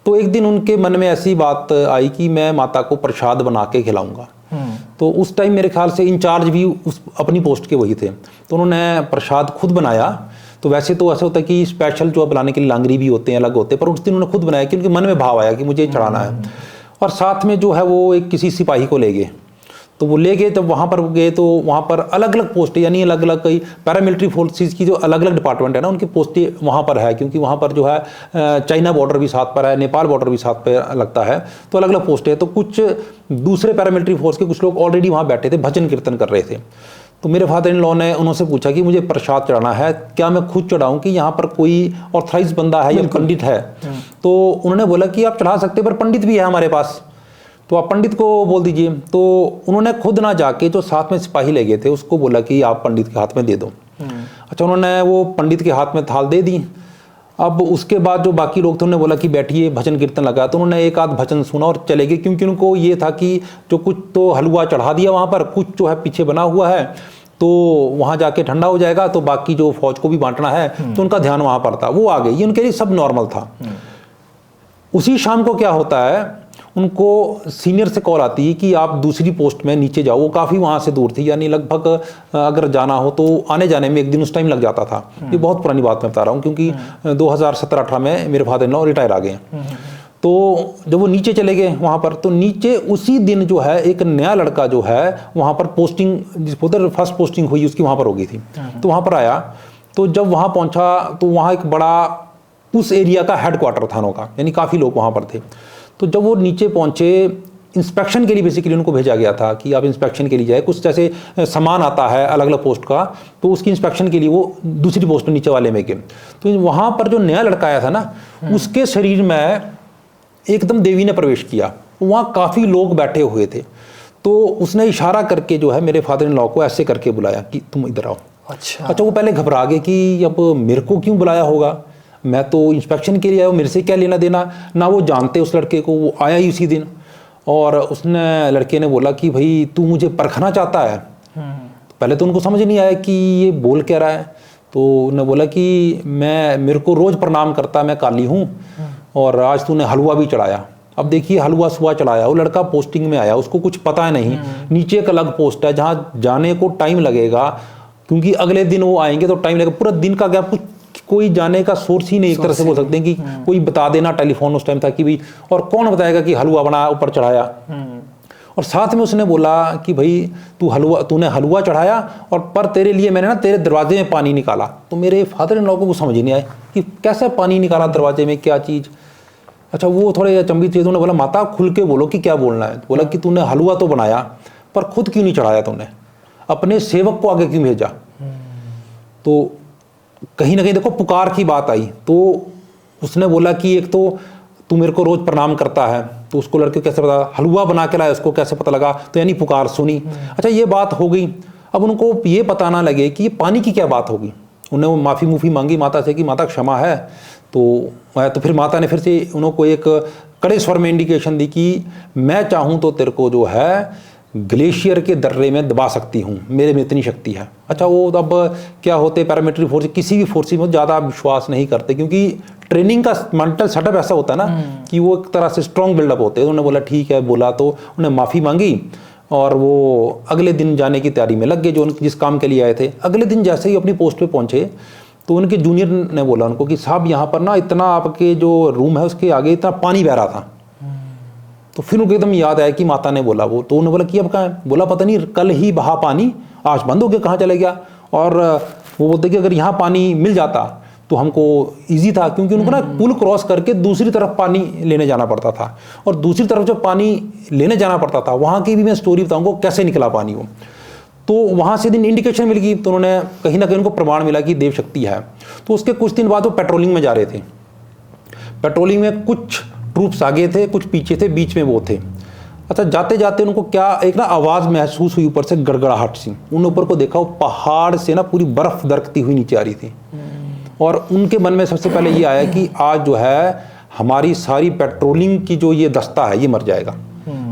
तो एक दिन उनके मन में ऐसी बात आई कि मैं माता को प्रसाद बना के खिलाऊंगा। तो उस टाइम मेरे ख्याल से इंचार्ज भी उस अपनी पोस्ट के वही थे। तो उन्होंने प्रसाद खुद बनाया। तो वैसे तो ऐसा होता है कि स्पेशल जो बनाने के लिए लांगरी भी होते हैं, अलग होते हैं, पर उस दिन उन्होंने खुद बनाया कि उनके मन में भाव आया कि मुझे चढ़ाना है। और साथ में जो है वो एक किसी सिपाही को ले गए। तो वो ले गए, जब वहाँ पर गए तो वहाँ पर अलग अलग पोस्ट, यानी अलग अलग कई पैरामिलिट्री फोर्सेस की जो अलग अलग डिपार्टमेंट है ना, उनकी पोस्टें वहाँ पर है। क्योंकि वहाँ पर जो है चाइना बॉर्डर भी साथ पर है, नेपाल बॉर्डर भी साथ पर लगता है, तो अलग अलग पोस्टें हैं। तो कुछ दूसरे पैरामिलिट्री फोर्स के कुछ लोग ऑलरेडी वहाँ बैठे थे, भजन कीर्तन कर रहे थे। तो मेरे फादर इन लॉ ने उनसे पूछा कि मुझे प्रसाद चढ़ाना है, क्या मैं खुद चढ़ाऊं कि यहाँ पर कोई ऑथराइज बंदा है या पंडित है? तो उन्होंने बोला कि आप चढ़ा सकते, पर पंडित भी है हमारे पास, तो आप पंडित को बोल दीजिए। तो उन्होंने खुद ना जाके जो साथ में सिपाही ले गए थे उसको बोला कि आप पंडित के हाथ में दे दो। अच्छा, उन्होंने वो पंडित के हाथ में थाल दे दी। अब उसके बाद जो बाकी लोग थे उन्होंने बोला कि बैठिए, भजन कीर्तन लगा। तो उन्होंने एक आध भजन सुना और चले गए, क्योंकि उनको ये था कि जो कुछ तो हलवा चढ़ा दिया वहाँ पर, कुछ जो है पीछे बना हुआ है, तो वहाँ जाके ठंडा हो जाएगा, तो बाकी जो फौज को भी बांटना है, तो उनका ध्यान वहाँ पर था। वो आ गए, ये उनके लिए सब नॉर्मल था। उसी शाम को क्या होता है, उनको सीनियर से कॉल आती है कि आप दूसरी पोस्ट में नीचे जाओ। वो काफ़ी वहाँ से दूर थी, यानी लगभग अगर जाना हो तो आने जाने में एक दिन उस टाइम लग जाता था। ये बहुत पुरानी बात मैं बता रहा हूँ, क्योंकि 2017-18 में मेरे फादर इन लॉ रिटायर आ गए। तो जब वो नीचे चले गए वहाँ पर, तो नीचे उसी दिन जो है एक नया लड़का जो है वहाँ पर पोस्टिंग, जिस उधर फर्स्ट पोस्टिंग हुई उसकी वहाँ पर हो गई थी। तो वहाँ पर आया, तो जब वहाँ पहुँचा तो वहाँ एक बड़ा उस एरिया का हेडक्वार्टर था उनका, यानी काफ़ी लोग वहाँ पर थे। तो जब वो नीचे पहुँचे, इंस्पेक्शन के लिए बेसिकली उनको भेजा गया था कि आप इंस्पेक्शन के लिए जाए। कुछ जैसे सामान आता है अलग अलग पोस्ट का, तो उसकी इंस्पेक्शन के लिए वो दूसरी पोस्ट नीचे वाले में गए। तो वहाँ पर जो नया लड़का आया था ना, उसके शरीर में एकदम देवी ने प्रवेश किया। वहाँ काफ़ी लोग बैठे हुए थे, तो उसने इशारा करके जो है मेरे फादर इन लॉ को ऐसे करके बुलाया कि तुम इधर आओ। अच्छा, वो पहले घबरा गए कि अब मेरे को क्यों बुलाया होगा, मैं तो इंस्पेक्शन के लिए आया हूँ, मेरे से क्या लेना देना। ना वो जानते उस लड़के को, वो आया ही उसी दिन। और उसने लड़के ने बोला कि भाई तू मुझे परखना चाहता है। तो पहले तो उनको समझ नहीं आया कि ये बोल क्या रहा है। तो उन्होंने बोला कि मेरे को रोज़ प्रणाम करता, मैं काली हूँ, और आज तूने हलवा भी चढ़ाया। अब देखिए, हलवा सुबह चढ़ाया, वो लड़का पोस्टिंग में आया, उसको कुछ पता नहीं। नीचे एक अलग पोस्ट है जहाँ जाने को टाइम लगेगा, क्योंकि अगले दिन वो आएंगे तो टाइम लगेगा। पूरा दिन का गैप, कोई जाने का सोर्स ही नहीं, एक तरह से बोल सकते हैं कि कोई बता देना। टेलीफोन उस टाइम था कि भाई, और कौन बताएगा कि हलवा बना ऊपर चढ़ाया। और साथ में उसने बोला कि भाई तूने हलवा चढ़ाया, और पर तेरे लिए मैंने ना तेरे दरवाजे में पानी निकाला। तो मेरे फादर इन लॉ को समझ ही नहीं आया कि कैसे पानी निकाला दरवाजे में, क्या चीज़। अच्छा, वो थोड़े अचंभित थे। उन्होंने बोला माता खुल के बोलो कि क्या बोलना है। बोला कि तूने हलवा तो बनाया, पर खुद क्यों नहीं चढ़ाया, तूने अपने सेवक को आगे क्यों भेजा। तो कहीं ना कहीं देखो पुकार की बात आई। तो उसने बोला कि एक तो तू मेरे को रोज प्रणाम करता है, तो उसको लड़के को कैसे पता, हलवा बना के लाया उसको कैसे पता लगा, तो यानी पुकार सुनी। अच्छा, ये बात हो गई। अब उनको ये पता ना लगे कि ये पानी की क्या बात होगी। उन्हें वो माफ़ी मांगी माता से कि माता क्षमा है। तो फिर माता ने फिर से उनको एक कड़े स्वर में इंडिकेशन दी कि मैं चाहूँ तो तेरे को जो है ग्लेशियर के दर्रे में दबा सकती हूँ, मेरे में इतनी शक्ति है। अच्छा, वो अब क्या होते पैरामिलिट्री फोर्स, किसी भी फोर्स में ज़्यादा विश्वास नहीं करते, क्योंकि ट्रेनिंग का मेंटल सेटअप ऐसा होता है ना कि वो एक तरह से स्ट्रॉन्ग बिल्डअप होते हैं। उन्होंने बोला ठीक है, बोला तो उन्हें माफ़ी मांगी, और वो अगले दिन जाने की तैयारी में लग गए, जो जिस काम के लिए आए थे। अगले दिन जैसे ही अपनी पोस्ट पे पहुंचे, तो उनके जूनियर ने बोला उनको कि साहब यहाँ पर ना इतना आपके जो रूम है उसके आगे इतना पानी बह रहा था। तो फिर उनको एकदम याद आया कि माता ने बोला वो। तो उन्होंने बोला कि अब कहाँ है। बोला पता नहीं, कल ही बहा पानी, आज बंद हो गया, कहाँ चले गया। और वो बोलते कि अगर यहाँ पानी मिल जाता तो हमको इजी था, क्योंकि उनको ना पुल क्रॉस करके दूसरी तरफ पानी लेने जाना पड़ता था। और दूसरी तरफ जब पानी लेने जाना पड़ता था, वहाँ की भी मैं स्टोरी बताऊँगा कैसे निकला पानी वो। तो वहाँ से दिन इंडिकेशन मिल गई, तो उन्होंने कहीं ना कहीं उनको प्रमाण मिला कि देव शक्ति है। तो उसके कुछ दिन बाद वो पेट्रोलिंग में जा रहे थे। पेट्रोलिंग में कुछ ट्रूप्स आगे थे, कुछ पीछे थे, बीच में वो थे। अच्छा, जाते जाते उनको क्या एक ना आवाज़ महसूस हुई ऊपर से, गड़गड़ाहट सी। उन ऊपर को देखा, वो पहाड़ से ना पूरी बर्फ दरकती हुई नीचे आ रही थी। और उनके मन में सबसे पहले ये आया कि आज जो है हमारी सारी पेट्रोलिंग की जो ये दस्ता है ये मर जाएगा।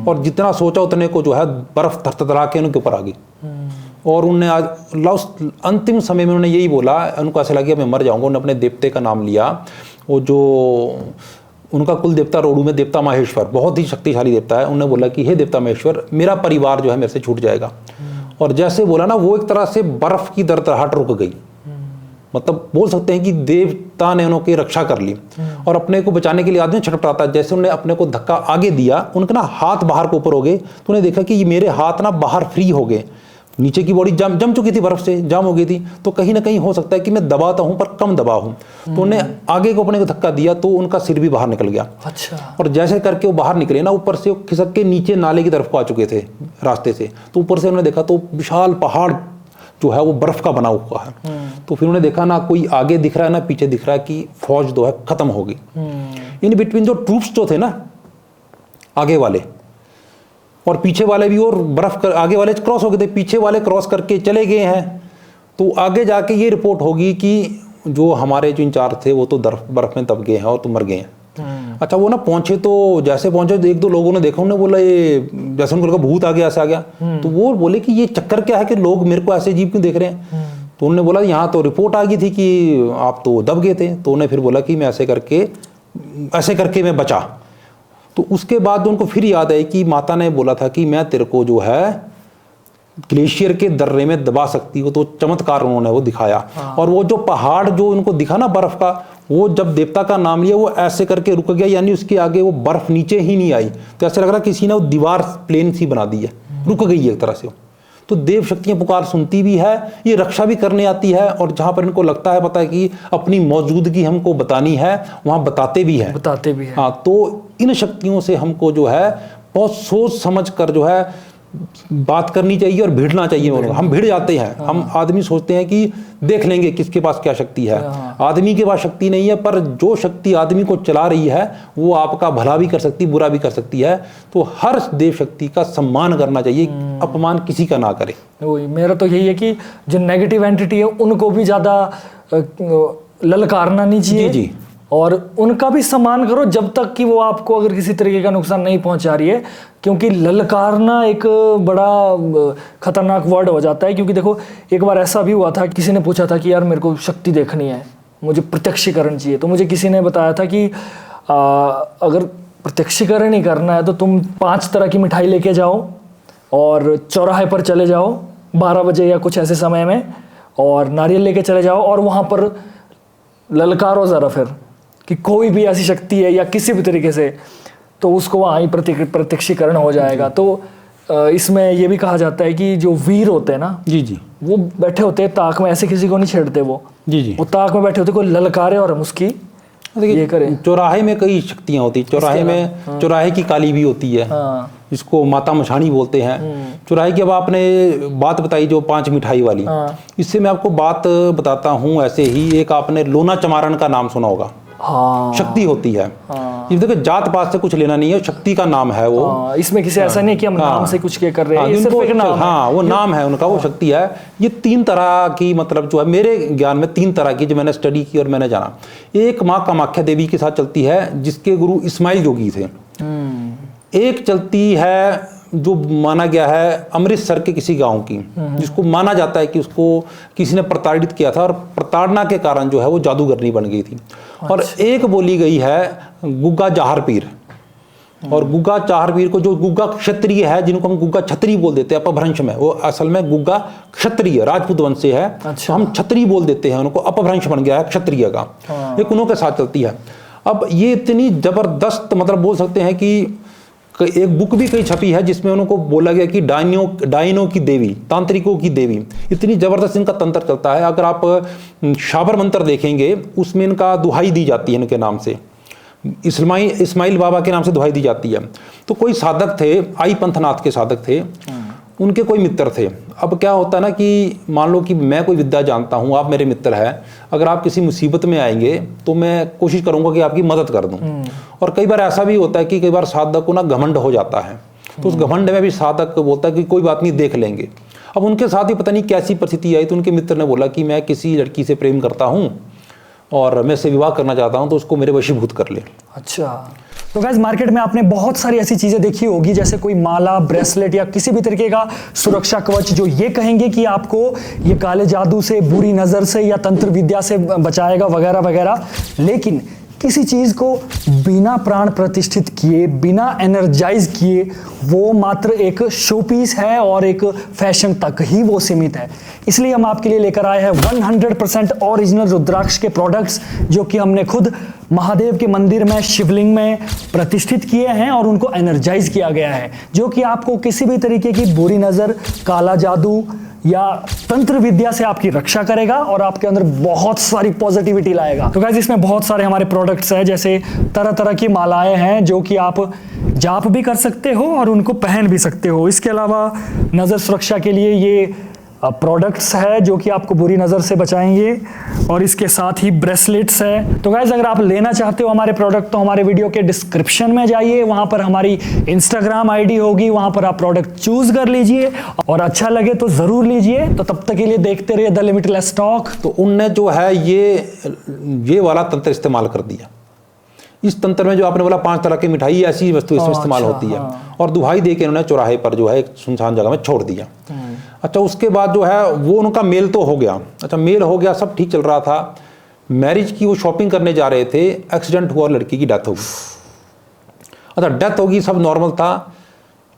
और जितना सोचा उतने को जो है बर्फ थरथरा के उनके ऊपर आ गई। और उन्हें आज लास्ट अंतिम समय में उन्होंने यही बोला, उनको ऐसा लगा मैं मर जाऊंगा। उन्होंने अपने देवते का नाम लिया, वो जो उनका कुल देवता रोडू में देवता माहेश्वर, बहुत ही शक्तिशाली देवता है। उन्होंने बोला कि हे देवता माहेश्वर, मेरा परिवार जो है मेरे से छूट जाएगा। और जैसे बोला ना, वो एक तरह से बर्फ की दरदराहट रुक गई। मतलब बोल सकते हैं कि देवता ने उनकी रक्षा कर ली। और अपने को बचाने के लिए आदमी छटपटाता, जैसे उन्होंने अपने को धक्का आगे दिया, उनके ना हाथ बाहर को ऊपर हो गए। तो उन्हें देखा कि ये मेरे हाथ ना बाहर फ्री हो गए, नीचे की बॉडी जम चुकी थी, बर्फ से जाम हो गई थी। तो कहीं ना कहीं हो सकता है कि मैं दबाता हूं पर कम दबा हूं। तो उन्हें आगे को अपने को धक्का दिया, तो उनका सिर भी बाहर निकल गया। अच्छा। और जैसे करके वो बाहर निकले ना, ऊपर से वो खिसक के नीचे नाले की तरफ को आ चुके थे रास्ते से। तो ऊपर से उन्होंने देखा तो विशाल पहाड़ जो है वो बर्फ का बना हुआ है। तो फिर उन्होंने देखा ना कोई आगे दिख रहा है ना पीछे दिख रहा है, कि फौज जो है खत्म हो गई। इन बिटवीन जो ट्रूप्स जो थे ना, आगे वाले और पीछे वाले भी, और बर्फ आगे वाले क्रॉस हो गए थे, पीछे वाले क्रॉस करके चले गए हैं। तो आगे जाके ये रिपोर्ट होगी कि जो हमारे जो इंचार्ज थे वो तो बर्फ में दब गए हैं और तो मर गए हैं। अच्छा, वो ना पहुंचे, तो जैसे पहुंचे तो एक दो लोगों ने देखा, उन्होंने बोला ये जैसे उनको लगा भूत आ गया, ऐसा आ गया। तो वो बोले कि ये चक्कर क्या है कि लोग मेरे को ऐसे अजीब क्यों देख रहे हैं। तो उन्होंने बोला यहाँ तो रिपोर्ट आ गई थी कि आप तो दब गए थे। तो उन्हें फिर बोला कि मैं ऐसे करके मैं बचा। तो उसके बाद उनको फिर याद आई कि माता ने बोला था कि मैं तेरे को जो है ग्लेशियर के दर्रे में दबा सकती हूँ। तो चमत्कार उन्होंने वो दिखाया। और वो जो पहाड़ जो उनको दिखा ना बर्फ का, वो जब देवता का नाम लिया वो ऐसे करके रुक गया, यानी उसके आगे वो बर्फ नीचे ही नहीं आई। तो ऐसा लग रहा किसी ने वो दीवार प्लेन सी बना दी है, रुक गई है एक तरह से। तो देव शक्तियां पुकार सुनती भी है, ये रक्षा भी करने आती है, और जहां पर इनको लगता है पता है कि अपनी मौजूदगी हमको बतानी है, वहां बताते भी हैं। हाँ, तो इन शक्तियों से हमको जो है बहुत सोच समझ कर जो है बात करनी चाहिए और भिड़ना चाहिए। हम भिड़ जाते हैं। हम आदमी सोचते हैं कि देख लेंगे किसके पास क्या शक्ति है। आदमी के पास शक्ति नहीं है, पर जो शक्ति आदमी को चला रही है वो आपका भला भी कर सकती, बुरा भी कर सकती है। तो हर देव शक्ति का सम्मान करना चाहिए, अपमान किसी का ना करे। वही मेरा तो यही है कि जो नेगेटिव एंटिटी है उनको भी ज्यादा ललकारना नहीं चाहिए जी। और उनका भी सम्मान करो जब तक कि वो आपको अगर किसी तरीके का नुकसान नहीं पहुंचा रही है, क्योंकि ललकारना एक बड़ा खतरनाक वर्ड हो जाता है। क्योंकि देखो, एक बार ऐसा भी हुआ था, किसी ने पूछा था कि यार मेरे को शक्ति देखनी है, मुझे प्रत्यक्षीकरण चाहिए। तो मुझे किसी ने बताया था कि अगर प्रत्यक्षीकरण ही करना है तो तुम 5 तरह की मिठाई लेके जाओ और चौराहे पर चले जाओ 12 बजे या कुछ ऐसे समय में, और नारियल लेके चले जाओ और वहाँ पर ललकारो ज़रा फिर कि कोई भी ऐसी शक्ति है या किसी भी तरीके से, तो उसको वहाँ ही प्रत्यक्षीकरण हो जाएगा। तो इसमें ये भी कहा जाता है कि जो वीर होते हैं ना, जी, वो बैठे होते हैं ताक में, ऐसे किसी को नहीं छेड़ते वो। जी, वो ताक में बैठे होते, कोई ललकारे और हम उसकी ये करें। चौराहे में कई शक्तियां होती है। चौराहे में चौराहे की काली भी होती है, इसको माता मछाणी बोलते हैं। चौराहे की अब आपने बात बताई जो 5 मिठाई वाली, इससे मैं आपको बात बताता हूँ। ऐसे ही एक आपने लोना चमारण का नाम सुना होगा। शक्ति होती है। ये देखो, जात पात से कुछ लेना नहीं है, शक्ति का नाम है वो। इसमें किसी ऐसा नहीं कि हम नाम से कुछ कर रहे हैं, ये सिर्फ एक नाम है। वो नाम है उनका, वो शक्ति है। ये 3 तरह की, मतलब जो है मेरे ज्ञान में 3 तरह की जो मैंने स्टडी की और मैंने जाना। एक माँ कामाख्या देवी के साथ चलती है, जिसके गुरु इस्माइल जोगी थे। एक चलती है जो माना गया है अमृतसर के किसी गांव की, जिसको माना जाता है कि उसको किसी ने प्रताड़ित किया था और प्रताड़ना के कारण जो है वो जादूगरनी बन गई थी। और एक बोली गई है गुग्गा जाहर पीर। और गुग्गा चाहर पीर को, जो गुग्गा क्षत्रिय है, जिनको हम गुग्गा छत्री बोल देते हैं अपभ्रंश में, वो असल में गुग्गा क्षत्रिय राजपूत वंश से है। तो हम छत्री बोल देते हैं उनको, अपभ्रंश बन गया है क्षत्रिय का। एक उन्हों के साथ चलती है। अब ये इतनी जबरदस्त, मतलब बोल सकते हैं कि एक बुक भी कहीं छपी है जिसमें उनको बोला गया कि डाइनों की देवी, तांत्रिकों की देवी। इतनी जबरदस्त इनका तंत्र चलता है। अगर आप शाबर मंत्र देखेंगे, उसमें इनका दुहाई दी जाती है, इनके नाम से इस्माइल बाबा के नाम से दुहाई दी जाती है। तो कोई साधक थे, आई पंथनाथ के साधक थे, उनके कोई मित्र थे। अब क्या होता है ना कि मान लो कि मैं कोई विद्या जानता हूँ, आप मेरे मित्र हैं, अगर आप किसी मुसीबत में आएंगे तो मैं कोशिश करूंगा कि आपकी मदद कर दूं। और कई बार ऐसा भी होता है कि कई बार साधक को ना घमंड हो जाता है, तो उस घमंड में भी साधक बोलता है कि कोई बात नहीं, देख लेंगे। अब उनके साथ ही पता नहीं कैसी परिस्थिति आई, तो उनके मित्र ने बोला कि मैं किसी लड़की से प्रेम करता हूँ और मैं इससे विवाह करना चाहता हूँ, तो उसको मेरे वशीभूत कर ले। अच्छा, तो गाइस मार्केट में आपने बहुत सारी ऐसी चीजें देखी होगी, जैसे कोई माला, ब्रेसलेट या किसी भी तरीके का सुरक्षा कवच जो ये कहेंगे कि आपको ये काले जादू से, बुरी नजर से या तंत्र विद्या से बचाएगा वगैरह वगैरह। लेकिन किसी चीज को बिना प्राण प्रतिष्ठित किए, बिना एनर्जाइज किए, वो मात्र एक शो पीस है और एक फैशन तक ही वो सीमित है। इसलिए हम आपके लिए लेकर आए हैं 100% ओरिजिनल रुद्राक्ष के प्रोडक्ट्स, जो कि हमने खुद महादेव के मंदिर में, शिवलिंग में प्रतिष्ठित किए हैं और उनको एनर्जाइज किया गया है, जो कि आपको किसी भी तरीके की बुरी नजर, काला जादू या तंत्र विद्या से आपकी रक्षा करेगा और आपके अंदर बहुत सारी पॉजिटिविटी लाएगा। तो गाइस इसमें बहुत सारे हमारे प्रोडक्ट्स हैं, जैसे तरह तरह की मालाएं हैं जो कि आप जाप भी कर सकते हो और उनको पहन भी सकते हो। इसके अलावा नज़र सुरक्षा के लिए ये प्रोडक्ट्स है जो कि आपको बुरी नज़र से बचाएंगे, और इसके साथ ही ब्रेसलेट्स है। तो गाइस अगर आप लेना चाहते हो हमारे प्रोडक्ट, तो हमारे वीडियो के डिस्क्रिप्शन में जाइए, वहां पर हमारी इंस्टाग्राम आईडी होगी, वहां पर आप प्रोडक्ट चूज कर लीजिए और अच्छा लगे तो जरूर लीजिए। तो तब तक के लिए देखते रहिए द लिमिटलेस स्टॉक। तो उनने जो है ये वाला तंत्र इस्तेमाल कर दिया। इस तंत्र में जो आपने बोला 5 तरह की मिठाई, ऐसी वस्तु इसमें इस्तेमाल होती है, और दुहाई दे के उन्होंने चौराहे पर जो है एक सुनसान जगह में छोड़ दिया। अच्छा, उसके बाद जो है वो उनका मेल तो हो गया। अच्छा, मेल हो गया, सब ठीक चल रहा था। मैरिज की वो शॉपिंग करने जा रहे थे, एक्सीडेंट हुआ, लड़की की डेथ हो गई। अच्छा, डेथ होगी, सब नॉर्मल था।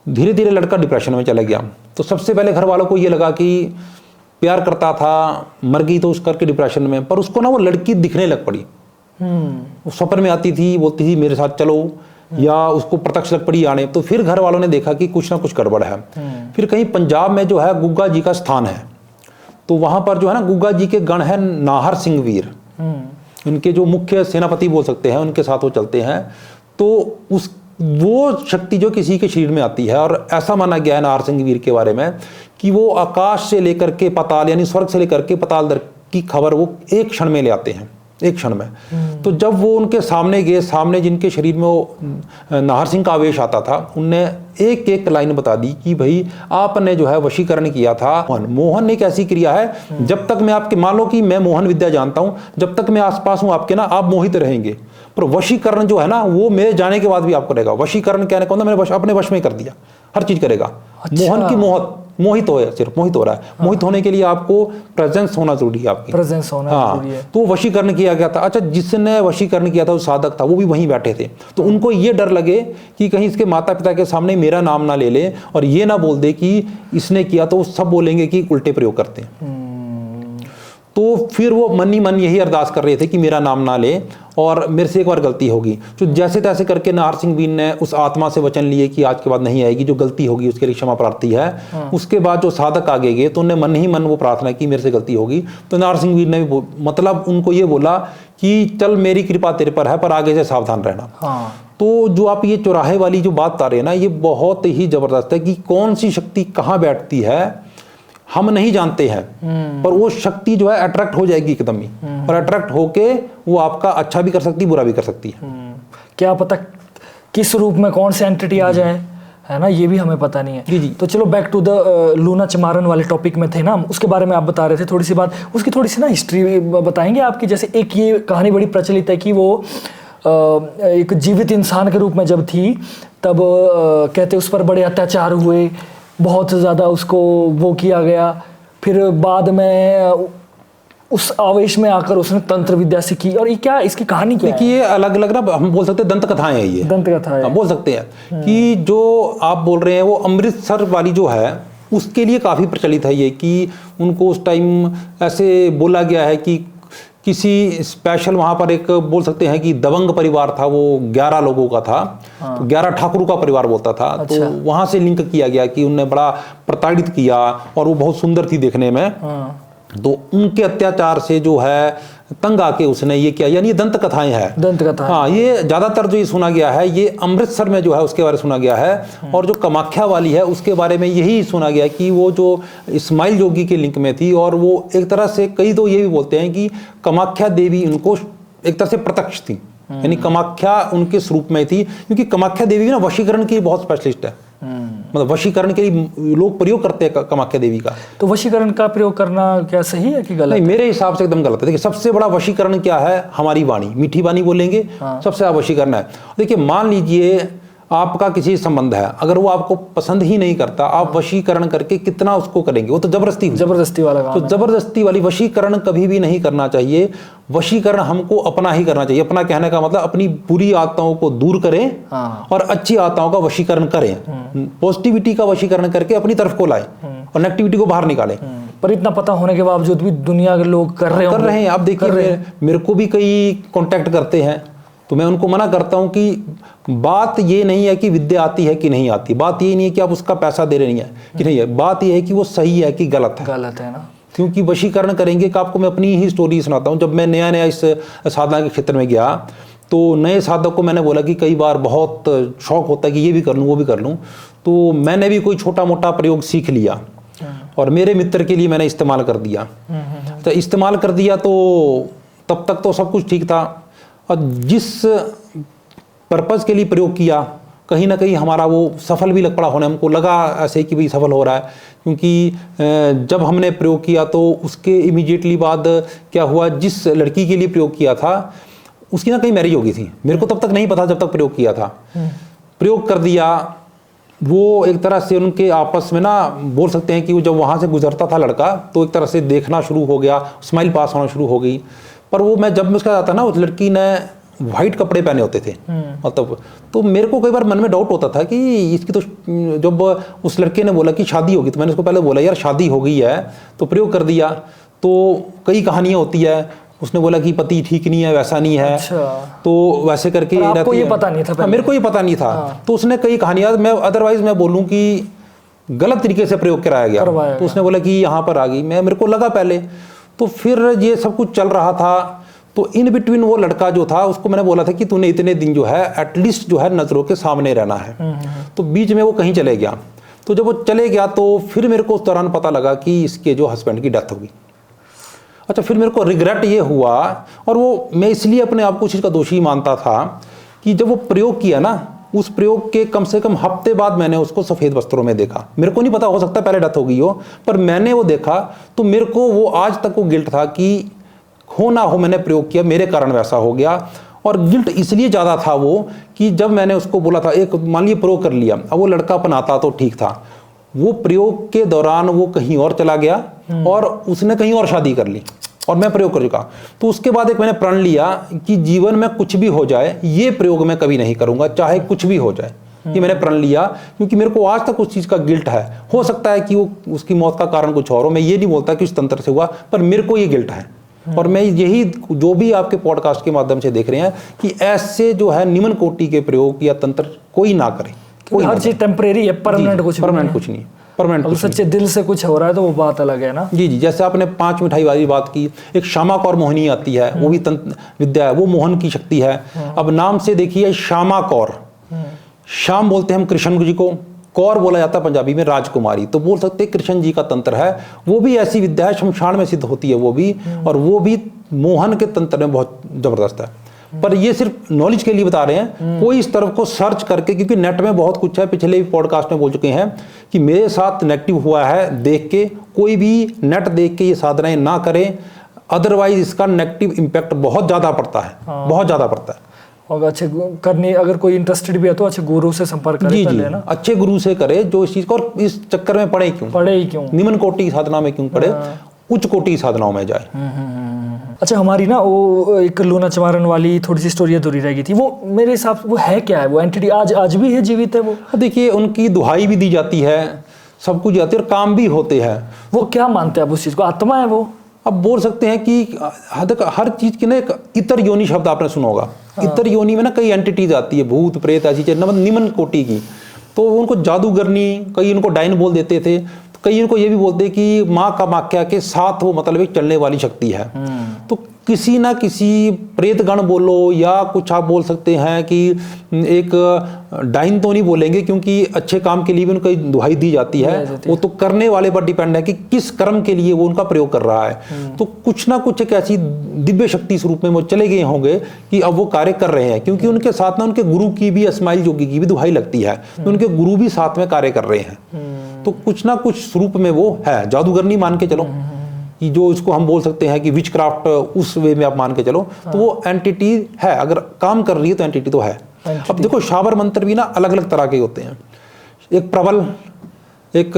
धीरे धीरे लड़का डिप्रेशन में चला गया। तो सबसे पहले घर वालों को ये लगा कि प्यार करता था, मर गई तो उस करके डिप्रेशन में। पर उसको ना वो लड़की दिखने लग पड़ी। वो सपन में आती थी, बोलती थी मेरे साथ चलो, या उसको प्रत्यक्ष लग पड़ी आने, तो फिर घर वालों ने देखा कि कुछ ना कुछ गड़बड़ है। फिर कहीं पंजाब में जो है गुग्गा जी का स्थान है, तो वहां पर जो है ना गुग्गा जी के गण है नाहर सिंह वीर, इनके जो मुख्य सेनापति बोल सकते हैं, उनके साथ वो चलते हैं। तो उस वो शक्ति जो किसी के शरीर में आती है, और ऐसा माना गया है नाहर सिंह वीर के बारे में कि वो आकाश से लेकर के पाताल यानी स्वर्ग से लेकर के पाताल तक की खबर वो एक क्षण में ले आते हैं, एक क्षण में। तो जब वो उनके सामने गए, सामने जिनके शरीर में वो नाहर सिंह का आवेश आता था, उनने एक एक लाइन बता दी कि भाई आपने जो है वशीकरण किया था। मोहन एक ऐसी क्रिया है, जब तक मैं आपके, मान लो कि मैं मोहन विद्या जानता हूं, जब तक मैं आसपास हूं आपके ना, आप मोहित रहेंगे। पर वशीकरण जो है ना, वो मेरे जाने के बाद भी आपको रहेगा। वशीकरण कहने का मतलब मैंने अपने वश में कर दिया, हर चीज करेगा। मोहन की मोहित हो, सिर्फ मोहित हो रहा है। मोहित होने के लिए आपको प्रेजेंस होना जरूरी है, आपकी प्रेजेंस होना जरूरी है। तो वशीकरण किया गया था। अच्छा, जिसने वशीकरण किया था वो साधक था, वो भी वहीं बैठे थे। तो उनको ये डर लगे कि कहीं इसके माता पिता के सामने मेरा नाम ना ले ले और ये ना बोल दे कि इसने किया, तो सब बोलेंगे कि उल्टे प्रयोग करते हैं। तो फिर वो मन ही मन यही अरदास कर रहे थे कि मेरा नाम ना ले और मेरे से एक बार गलती होगी। तो जैसे तैसे करके नाहर सिंह वीर ने उस आत्मा से वचन लिए कि आज के बाद नहीं आएगी, जो गलती होगी उसके लिए क्षमा प्रार्थी है। उसके बाद जो साधक आगे गए तो उन्हें मन ही मन वो प्रार्थना की मेरे से गलती होगी। तो नाहर सिंह वीर ने भी मतलब उनको ये बोला कि चल मेरी कृपा तेरे पर है, पर आगे से सावधान रहना। तो जो आप ये चौराहे वाली जो बात बता रहे हैं ना, ये बहुत ही जबरदस्त है कि कौन सी शक्ति कहाँ बैठती है हम नहीं जानते हैं, पर वो शक्ति जो है अट्रैक्ट हो जाएगी एकदम ही, और अट्रैक्ट होके वो आपका अच्छा भी कर सकती है, बुरा भी कर सकती है। क्या पता किस रूप में कौन सी एंटिटी आ जाए, है ना, ये भी हमें पता नहीं है। जी। तो चलो बैक टू द लूना चमारन वाले टॉपिक में थे ना, उसके बारे में आप बता रहे थे थोड़ी सी बात, उसकी थोड़ी सी ना हिस्ट्री बताएंगे आपकी। जैसे एक ये कहानी बड़ी प्रचलित है कि वो एक जीवित इंसान के रूप में जब थी, तब कहते उस पर बड़े अत्याचार हुए, बहुत ज़्यादा उसको वो किया गया। फिर बाद में उस आवेश में आकर उसने तंत्र विद्या सीखी। और ये क्या, इसकी कहानी क्या है? देखिए, अलग अलग ना हम बोल सकते हैं दंत कथाएं हैं, ये दंत कथा है, बोल सकते हैं कि जो आप बोल रहे हैं वो अमृतसर वाली जो है उसके लिए काफ़ी प्रचलित है ये, कि उनको उस टाइम ऐसे बोला गया है कि किसी स्पेशल वहाँ पर एक बोल सकते हैं कि दबंग परिवार था, वो 11 लोगों का था। तो 11 ठाकुरों का परिवार बोलता था। अच्छा। तो वहाँ से लिंक किया गया कि उनने बड़ा प्रताड़ित किया और वो बहुत सुंदर थी देखने में। तो उनके अत्याचार से जो है तंग आके उसने ये किया, यानी ये दंत कथाएं हैं। दंत कथा। हाँ, ये ज्यादातर जो ये सुना गया है ये अमृतसर में जो है उसके बारे में सुना गया है। और जो कामाख्या वाली है उसके बारे में यही सुना गया कि वो जो इस्माइल जोगी के लिंक में थी, और वो एक तरह से कई तो ये भी बोलते हैं कि कामाख्या देवी उनको एक तरह से प्रत्यक्ष थी, यानी कामाख्या उनके स्वरूप में थी। क्योंकि कामाख्या देवी ना वशीकरण की बहुत स्पेशलिस्ट है, मतलब वशीकरण के लिए लोग प्रयोग करते हैं कामाख्या देवी का। तो वशीकरण का प्रयोग करना क्या सही है कि गलत? नहीं, मेरे हिसाब से एकदम गलत है। देखिए, सबसे बड़ा वशीकरण क्या है? हमारी वाणी, मीठी वाणी बोलेंगे, सबसे बड़ा वशीकरण है। देखिए, मान लीजिए आपका किसी संबंध है, अगर वो आपको पसंद ही नहीं करता, आप वशीकरण करके कितना उसको करेंगे? वो तो जबरदस्ती वाला काम तो है। जबरदस्ती वाली वशीकरण कभी भी नहीं करना चाहिए। वशीकरण हमको अपना ही करना चाहिए। अपना कहने का मतलब अपनी बुरी आदतों को दूर करें और अच्छी आदतों का वशीकरण करें। पॉजिटिविटी का वशीकरण करके अपनी तरफ को लाएं और नेगेटिविटी को बाहर निकालें। पर इतना पता होने के बावजूद भी दुनिया के लोग कर रहे हैं। आप देखिए, मेरे को भी कई कांटेक्ट करते हैं, तो मैं उनको मना करता हूं कि बात ये नहीं है कि विद्या आती है कि नहीं आती, बात ये नहीं है कि आप उसका पैसा दे रहे नहीं है कि नहीं है, बात ये है कि वो सही है कि गलत है ना। क्योंकि वशीकरण करेंगे कि आपको मैं अपनी ही स्टोरी सुनाता हूं। जब मैं नया नया इस साधना के क्षेत्र में गया, तो नए साधक को मैंने बोला कि कई बार बहुत शौक होता है कि ये भी कर लूँ वो भी कर लूँ। तो मैंने भी कोई छोटा मोटा प्रयोग सीख लिया और मेरे मित्र के लिए मैंने इस्तेमाल कर दिया। तो इस्तेमाल कर दिया तो तब तक तो सब कुछ ठीक था, और जिस पर्पज़ के लिए प्रयोग किया कहीं ना कहीं हमारा वो सफल भी लग पड़ा होने, हमको लगा ऐसे कि भाई सफल हो रहा है। क्योंकि जब हमने प्रयोग किया तो उसके इमीडिएटली बाद क्या हुआ, जिस लड़की के लिए प्रयोग किया था उसकी ना कहीं मैरिज हो गई थी। मेरे को तब तक नहीं पता जब तक प्रयोग किया था। प्रयोग कर दिया, वो एक तरह से उनके आपस में ना बोल सकते हैं कि वो जब वहाँ से गुजरता था लड़का, तो एक तरह से देखना शुरू हो गया, स्माइल पास होना शुरू हो गई। पर वो मैं जब उसका जाता ना, उस लड़की ने वाइट कपड़े पहने होते थे, मतलब तो मेरे को कई बार मन में डाउट होता था कि इसकी तो, जब उस लड़के ने बोला कि शादी होगी, तो मैंने उसको पहले बोला यार शादी हो गई है, तो प्रयोग कर दिया। तो कई कहानियाँ होती है, उसने बोला कि पति ठीक नहीं है, वैसा नहीं है। अच्छा। तो वैसे करके आपको रहती ये है। पता नहीं था पहले? हाँ, मेरे को ये पता नहीं था। तो उसने कई कहानियां, मैं अदरवाइज मैं बोलूं कि गलत तरीके से प्रयोग कराया गया। तो उसने बोला कि यहाँ पर आ गई, मेरे को लगा पहले। तो फिर ये सब कुछ चल रहा था, तो इन बिटवीन वो लड़का जो था उसको मैंने बोला था कि तूने इतने दिन जो है एटलीस्ट जो है नजरों के सामने रहना है। तो बीच में वो कहीं चले गया। तो जब वो चले गया तो फिर मेरे को उस दौरान पता लगा कि इसके जो हस्बैंड की डेथ हो गई। अच्छा, फिर मेरे को रिग्रेट ये हुआ, और वो मैं इसलिए अपने आप को उस चीज़ का दोषी मानता था कि जब वो प्रयोग किया ना, उस प्रयोग के कम से कम हफ्ते बाद मैंने उसको सफ़ेद वस्त्रों में देखा। मेरे को नहीं पता, हो सकता है पहले डेथ हो गई हो, पर मैंने वो देखा तो मेरे को वो आज तक वो गिल्ट था कि हो ना हो मैंने प्रयोग किया, मेरे कारण वैसा हो गया। और गिल्ट इसलिए ज़्यादा था वो कि जब मैंने उसको बोला था, एक मान लीजिए प्रयोग कर लिया, अब वो लड़का अपनाता तो ठीक था, वो प्रयोग के दौरान वो कहीं और चला गया और उसने कहीं और शादी कर ली और मैं प्रयोग कर चुका। तो उसके बाद एक मैंने प्रण लिया कि जीवन में कुछ भी हो जाए ये प्रयोग मैं कभी नहीं करूंगा, चाहे कुछ भी हो जाए। ये मैंने प्रण लिया क्योंकि मेरे को आज तक उस चीज़ का गिल्ट है। हो सकता है कि वो उसकी मौत का कारण कुछ और हो, मैं ये नहीं बोलता कि उस तंत्र से हुआ, पर मेरे को ये गिल्ट है। और मैं यही, जो भी आपके पॉडकास्ट के माध्यम से देख रहे हैं, कि ऐसे जो है निम्न कोटि के प्रयोग या तंत्र कोई ना करे। कोई हर चीज टेम्परेरी है, परमानेंट कुछ नहीं। परमानेंट अगर सच्चे दिल से कुछ हो रहा है तो वो बात अलग है ना। जी। जैसे आपने 5 मिठाई वाली बात की, एक श्यामा कौर मोहिनी आती है, वो भी तंत्र विद्या है, वो मोहन की शक्ति है। अब नाम से देखिए, श्यामा कौर, श्याम बोलते हैं हम कृष्ण जी को, कौर बोला जाता है पंजाबी में राजकुमारी, तो बोल सकते हैं कृष्ण जी का तंत्र है। वो भी ऐसी विद्या है, शमशान में सिद्ध होती है वो भी, और वो भी मोहन के तंत्र में बहुत जबरदस्त है। पर ये सिर्फ नॉलेज के लिए बता रहे हैं, कोई इस तरफ को सर्च करके, क्योंकि नेट में बहुत कुछ है, पिछले पॉडकास्ट में बोल चुके हैं कि मेरे साथ नेगेटिव हुआ है देख के, कोई भी नेट देख के ये साधनाएं ना करें, अदरवाइज इसका नेगेटिव इम्पैक्ट बहुत ज़्यादा पड़ता है। बहुत ज़्यादा पड़ता है। और अच्छे करनी, अगर कोई इंटरेस्टेड भी है तो अच्छे गुरु से संपर्क करे। जी, ना अच्छे गुरु से करे जो इस चीज को, और इस चक्कर में पड़े क्यों, निम्न कोटि की साधना में क्यों पड़े, उच्च कोटि की साधनाओं में जाए। अच्छा, हमारी ना वो एक लूना चमारन वाली थोड़ी सी स्टोरी अधूरी रह गई थी, वो मेरे हिसाब से वो है क्या है, वो एंटिटी आज भी है, जीवित है वो? देखिए, उनकी दुहाई भी दी जाती है, सब कुछ जाती है, और काम भी होते हैं। वो क्या मानते हैं आप उस चीज को, आत्मा है वो? अब बोल सकते हैं कि हर चीज की ना एक इतर योनि शब्द आपने सुना होगा। इतर योनि में ना कई एंटिटीज आती है, भूत प्रेत ऐसी चीज, निम्न कोटि की। तो उनको जादूगरनी, कई उनको डाइन बोल देते थे, कई इनको ये भी बोलते कि माँ का माक्या के साथ वो मतलब एक चलने वाली शक्ति है। तो किसी ना किसी प्रेत गण बोलो या कुछ आप बोल सकते हैं कि एक डाइन तो नहीं बोलेंगे, क्योंकि अच्छे काम के लिए भी उनको दुहाई दी जाती है। वो तो करने वाले पर डिपेंड है कि किस कर्म के लिए वो उनका प्रयोग कर रहा है। तो कुछ ना कुछ एक ऐसी दिव्य शक्ति स्वरूप में वो चले गए होंगे कि अब वो कार्य कर रहे हैं, क्योंकि उनके साथ ना उनके गुरु की भी, इस्माइल जोगी की भी दुहाई लगती है, तो उनके गुरु भी साथ में कार्य कर रहे हैं। तो कुछ ना कुछ स्वरूप में वो है, जादूगरनी मान के चलो, कि जो इसको हम बोल सकते हैं कि विचक्राफ्ट, उस वे में आप मान के चलो। तो वो एंटिटी है, अगर काम कर रही है तो एंटिटी तो है। अब देखो, शाबर मंत्र भी ना अलग अलग तरह के होते हैं, एक प्रबल, एक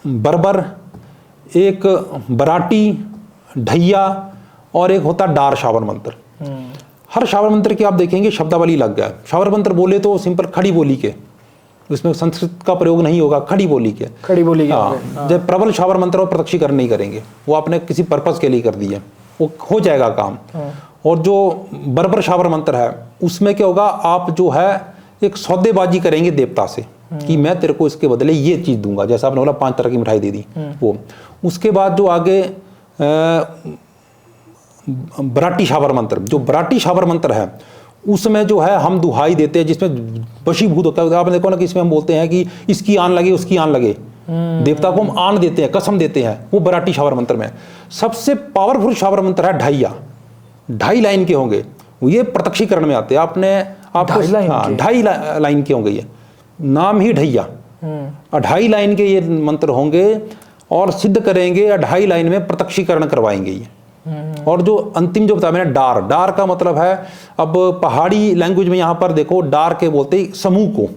बर्बर, एक बराटी, ढैया, और एक होता डार शाबर मंत्र। हर शाबर मंत्र की आप देखेंगे शब्दावली लग गया। शाबर मंत्र बोले तो सिंपल खड़ी बोली के, इसमें संस्कृत का प्रयोग नहीं होगा, खड़ी बोली के। हाँ। जब प्रबल शाबर मंत्र और प्रत्यक्षीकरण नहीं करेंगे, वो आपने किसी पर्पस के लिए कर दिए, वो हो जाएगा काम। और जो बर्बर शाबर मंत्र है, उसमें क्या होगा, आप जो है एक सौदेबाजी करेंगे देवता से कि मैं तेरे को इसके बदले ये चीज दूंगा, जैसा आपने बोला 5 तरह की मिठाई दे दी वो। उसके बाद जो आगे बराटी शाबर मंत्र, जो बराटी शाबर मंत्र है, उसमें जो है हम दुहाई देते हैं, जिसमें वशीभूत होता है। आपने देखो ना कि इसमें हम बोलते हैं कि इसकी आन लगे, उसकी आन लगे, देवता को हम आन देते हैं, कसम देते हैं, वो बराटी शाबर मंत्र में। सबसे पावरफुल शाबर मंत्र है ढैया, 2.5 लाइन के होंगे, ये प्रत्यक्षीकरण में आते हैं। आपने आपको 2.5 लाइन के होंगे, ये नाम ही ढैया, 2.5 लाइन के ये मंत्र होंगे, और सिद्ध करेंगे 2.5 लाइन में प्रत्यक्षीकरण करवाएंगे ये। और जो अंतिम जो बताया मैंने, डार, डार का मतलब है, अब पहाड़ी लैंग्वेज में यहाँ पर देखो डार के बोलते समूह को।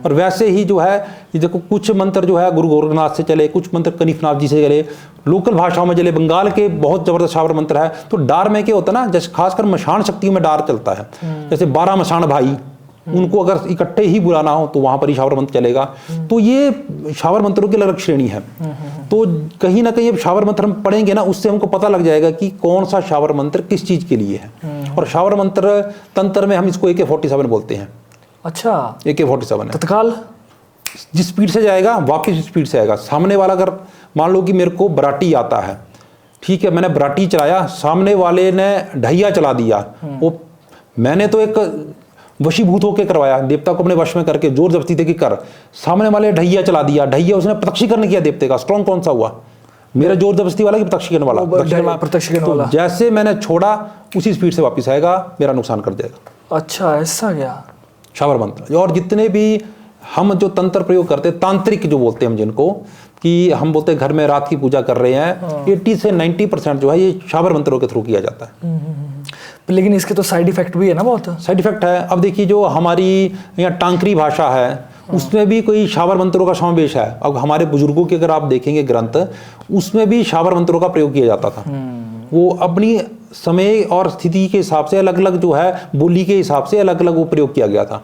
और वैसे ही जो है, देखो कुछ मंत्र जो है गुरु गोरखनाथ से चले, कुछ मंत्र कनिफनाथ जी से चले, लोकल भाषाओं में चले, बंगाल के बहुत जबरदस्त शाबर मंत्र है। तो डार में क्या होता है ना, जैसे खासकर मशान शक्तियों में डार चलता है, जैसे 12 मशान भाई, उनको अगर इकट्ठे ही बुलाना हो तो वहां पर ही शावर मंत्र चलेगा। तो ये शावर मंत्रों की अलग श्रेणी है। तो कहीं ना कहीं अब शावर मंत्र हम पढ़ेंगे ना, उससे हमको पता लग जाएगा कि कौन सा शावर मंत्र किस चीज के लिए है। और शावर मंत्र तंत्र में हम इसको AK-47 बोलते हैं। अच्छा, AK-47 है। तत्काल जिस स्पीड से जाएगा वापस स्पीड से आएगा। सामने वाला अगर मान लो कि मेरे को बराटी आता है, ठीक है, मैंने बराटी चलाया, सामने वाले ने ढैया चला दिया, वो मैंने तो एक वशीभूत होकर करवाया, देवता को अपने वश में करके जोर जबरदस्ती दे कि कर, सामने वाले ढैया चला दिया, ढैया उसने प्रत्यक्षीकरण किया देवते का। स्ट्रॉन्ग कौन सा हुआ, मेरा जोर जबरदस्ती वाला कि प्रत्यक्षीकरण वाला? प्रत्यक्षीकरण वाला। जैसे मैंने छोड़ा उसी स्पीड से वापस आएगा, मेरा नुकसान कर देगा। अच्छा, ऐसा क्या? शावर मंत्र। और जितने भी हम जो तंत्र प्रयोग करते हैं, तांत्रिक जो बोलते हैं हम जिनको, कि हम बोलते हैं घर में रात की पूजा कर रहे हैं, 80 से 90% जो है ये शावर मंत्रों के थ्रू किया जाता है। लेकिन इसके तो साइड इफेक्ट भी है ना, बहुत साइड इफेक्ट है। अब देखिए जो हमारी यहाँ टांकरी भाषा है उसमें भी कोई शावर मंत्रों का समावेश है। अब हमारे बुजुर्गों के अगर आप देखेंगे ग्रंथ, उसमें भी शावर मंत्रों का प्रयोग किया जाता था। वो अपनी समय और स्थिति के हिसाब से अलग अलग जो है, बोली के हिसाब से अलग अलग वो प्रयोग किया गया था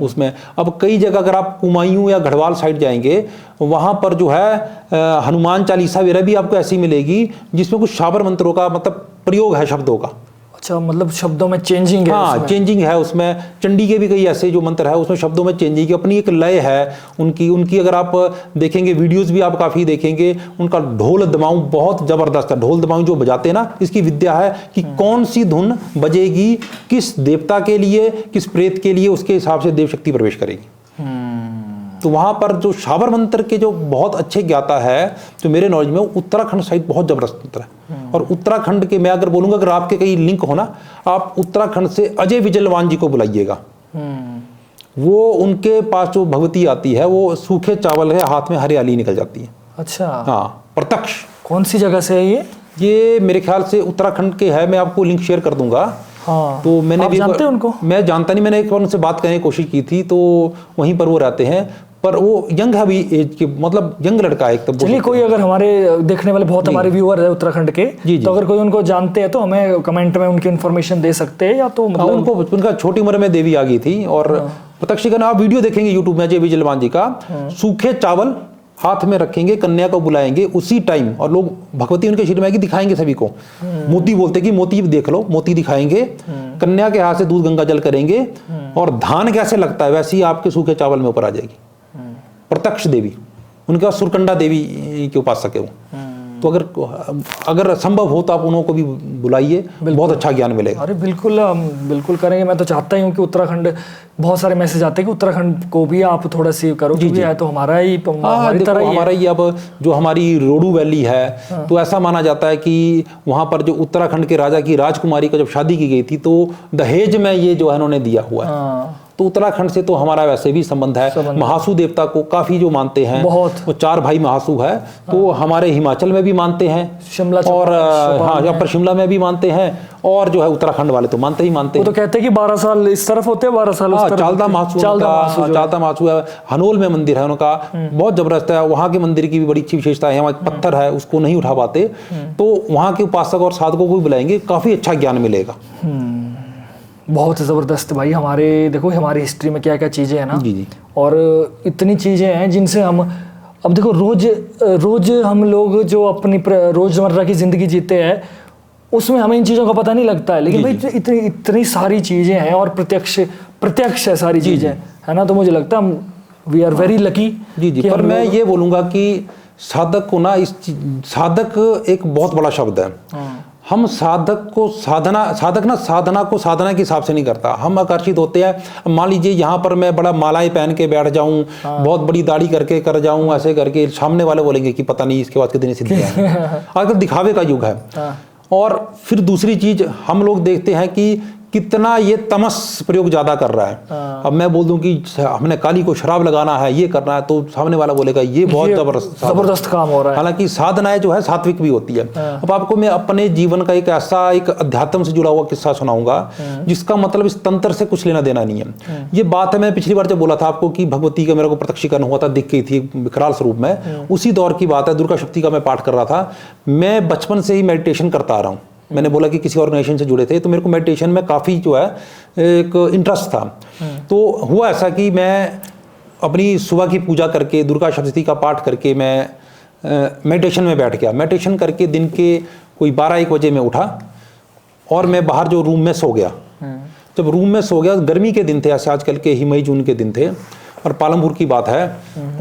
उसमें। अब कई जगह अगर आप कुमायूं या गढ़वाल साइड जाएंगे, वहां पर जो है हनुमान चालीसा वगैरह भी आपको ऐसी मिलेगी जिसमें कुछ शावर मंत्रों का मतलब प्रयोग है शब्दों का। अच्छा, मतलब शब्दों में चेंजिंग है। हाँ, चेंजिंग है उसमें। चंडी के भी कई ऐसे जो मंत्र है उसमें शब्दों में चेंजिंग की अपनी एक लय है उनकी अगर आप देखेंगे वीडियोस भी आप काफी देखेंगे, उनका ढोल दमाऊं बहुत जबरदस्त है। ढोल दमाऊं जो बजाते हैं ना, इसकी विद्या है कि कौन सी धुन बजेगी, किस देवता के लिए, किस प्रेत के लिए, उसके हिसाब से देव शक्ति प्रवेश करेगी। तो वहां पर जो शावर मंत्र के जो बहुत अच्छे ज्ञाता है, जो मेरे नॉलेज में उत्तराखंड साइड बहुत जबरदस्त मंत्र है। और उत्तराखंड के मैं अगर बोलूंगा, अगर आपके कहीं लिंक हो ना, आप उत्तराखंड से अजय विजलवान जी को बुलाइएगा। वो उनके पास जो भगवती आती है, वो सूखे चावल है, हाथ में हरियाली निकल जाती है। अच्छा, हाँ, प्रत्यक्ष। कौन सी जगह से है ये मेरे ख्याल से उत्तराखंड के है, मैं आपको लिंक शेयर कर दूंगा। हाँ, तो मैंने भी जानते हैं उनको? मैं जानता नहीं, मैंने एक बार उनसे बात करने की कोशिश की थी, तो वहीं पर वो रहते हैं, पर वो यंग है अभी एज के, मतलब यंग लड़का है एक। तब चलिए, कोई अगर हमारे देखने वाले बहुत हमारे व्यूअर है उत्तराखंड के, तो अगर कोई उनको जानते हैं तो हमें कमेंट में उनकी इन्फॉर्मेशन दे सकते हैं, या तो मतलब उनको उनका छोटी उम्र में देवी आ गई थी। और प्रत्यक्षीकरण आप वीडियो देखेंगे यूट्यूब में अजय विजलवान जी का, सूखे चावल हाथ में रखेंगे, कन्या को बुलाएंगे उसी टाइम, और लोग भगवती उनके शरीर में आएगी, दिखाएंगे सभी को। मोती बोलते कि मोती देख लो, मोती दिखाएंगे, कन्या के हाथ से दूध गंगा जल करेंगे, और धान कैसे लगता है वैसे ही आपके सूखे चावल में ऊपर आ जाएगी। प्रत्यक्ष देवी, उनके पास सुरकंडा देवी के उपासक है वो। तो अगर संभव हो तो आप उनको भी बुलाइए, बहुत अच्छा ज्ञान मिलेगा। अरे बिल्कुल, बिल्कुल करेंगे। मैं तो चाहता ही हूँ कि उत्तराखंड, बहुत सारे मैसेज आते हैं कि उत्तराखंड को भी आप थोड़ा सी करो, क्योंकि है तो हमारा ही, हमारी तरह ही हमारा ही। अब जो हमारी रोडू वैली है, तो ऐसा माना जाता है कि वहां पर जो उत्तराखंड के राजा की राजकुमारी का जब शादी की गई थी, तो दहेज में ये जो है उन्होंने दिया हुआ है। तो उत्तराखंड से तो हमारा वैसे भी संबंध है। महासू देवता को काफी जो मानते हैं, बहुत, वो 4 भाई महासू है। तो हमारे हिमाचल में भी मानते हैं, शिमला और हाँ, यहाँ पर शिमला में भी मानते हैं, और जो है उत्तराखंड वाले तो मानते ही मानते हैं। वो तो कहते हैं कि 12 साल इस तरफ होते हैं, 12 साल उस तरफ। चालदा महासू है, हनोल में मंदिर है उनका, बहुत जबरदस्त है। वहाँ के मंदिर की भी बड़ी अच्छी विशेषता है। वहाँ पत्थर है, उसको नहीं उठा पाते, तो वहाँ के उपासक और साधकों को भी बुलाएंगे, काफी अच्छा ज्ञान मिलेगा। बहुत ज़बरदस्त भाई। हमारे देखो, हमारी हिस्ट्री में क्या क्या चीज़ें हैं ना, जी। और इतनी चीज़ें हैं जिनसे हम, अब देखो, रोज हम लोग जो अपनी रोज़मर्रा की ज़िंदगी जीते हैं, उसमें हमें इन चीज़ों का पता नहीं लगता है। लेकिन भाई इतनी सारी चीज़ें हैं, और प्रत्यक्ष है सारी चीज़ें, है ना। तो मुझे लगता है वी आर वेरी लकी। जी। पर मैं ये बोलूँगा कि साधक को ना, साधक एक बहुत बड़ा शब्द है। हम साधक को साधना को साधना के हिसाब से नहीं करता। हम आकर्षित होते हैं। मान लीजिए यहाँ पर मैं बड़ा मालाएं पहन के बैठ जाऊं, बहुत बड़ी दाढ़ी करके कर जाऊं, ऐसे करके, सामने वाले बोलेंगे कि पता नहीं इसके बाद कितनी सिद्धियां हैं। आजकल दिखावे का युग है। और फिर दूसरी चीज हम लोग देखते हैं कि कितना ये तमस प्रयोग ज्यादा कर रहा है। अब मैं बोल दूं कि हमने काली को शराब लगाना है, ये करना है, तो सामने वाला बोलेगा ये बहुत जबरदस्त काम हो रहा है। हालांकि साधनाएं जो है सात्विक भी होती है। अब आपको मैं अपने जीवन का एक अध्यात्म से जुड़ा हुआ किस्सा सुनाऊंगा, जिसका मतलब इस तंत्र से कुछ लेना देना नहीं है। ये बात है, मैं पिछली बार जब बोला था आपको कि भगवती का मेरे को प्रत्यक्षीकरण हुआ था, दिख गई थी विकराल स्वरूप में, उसी दौर की बात है। दुर्गा शक्ति का मैं पाठ कर रहा था। मैं बचपन से ही मेडिटेशन करता आ रहा हूँ। मैंने बोला कि किसी ऑर्गेनाइजेशन से जुड़े थे, तो मेरे को मेडिटेशन में काफ़ी जो है एक इंटरेस्ट था। तो हुआ ऐसा कि मैं अपनी सुबह की पूजा करके, दुर्गा सप्तशती का पाठ करके मैं मेडिटेशन में बैठ गया। मेडिटेशन करके दिन के कोई 12-1 बजे में उठा और मैं बाहर जो रूम में सो गया। जब रूम में सो गया, गर्मी के दिन थे, ऐसे आजकल के ही मई जून के दिन थे और पालमपुर की बात है,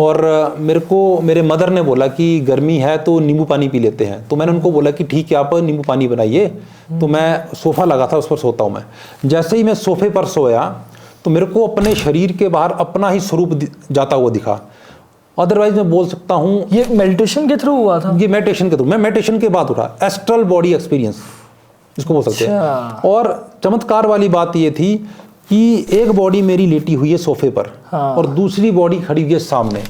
और मेरे को मेरे मदर ने बोला कि गर्मी है तो नींबू पानी पी लेते हैं। तो मैंने उनको बोला कि ठीक है, आप नींबू पानी बनाइए। तो मैं सोफ़ा लगा था, उस पर सोता हूँ मैं। जैसे ही मैं सोफे पर सोया तो मेरे को अपने शरीर के बाहर अपना ही स्वरूप जाता हुआ दिखा। अदरवाइज मैं बोल सकता हूँ ये मेडिटेशन के थ्रू हुआ था? ये मेडिटेशन के थ्रू, मैं मेडिटेशन के बाद उठा, एस्ट्रल बॉडी एक्सपीरियंस इसको बोल सकते हैं। और चमत्कार वाली बात ये थी कि एक बॉडी मेरी लेटी हुई है सोफे पर, और दूसरी बॉडी खड़ी हुई है सामने।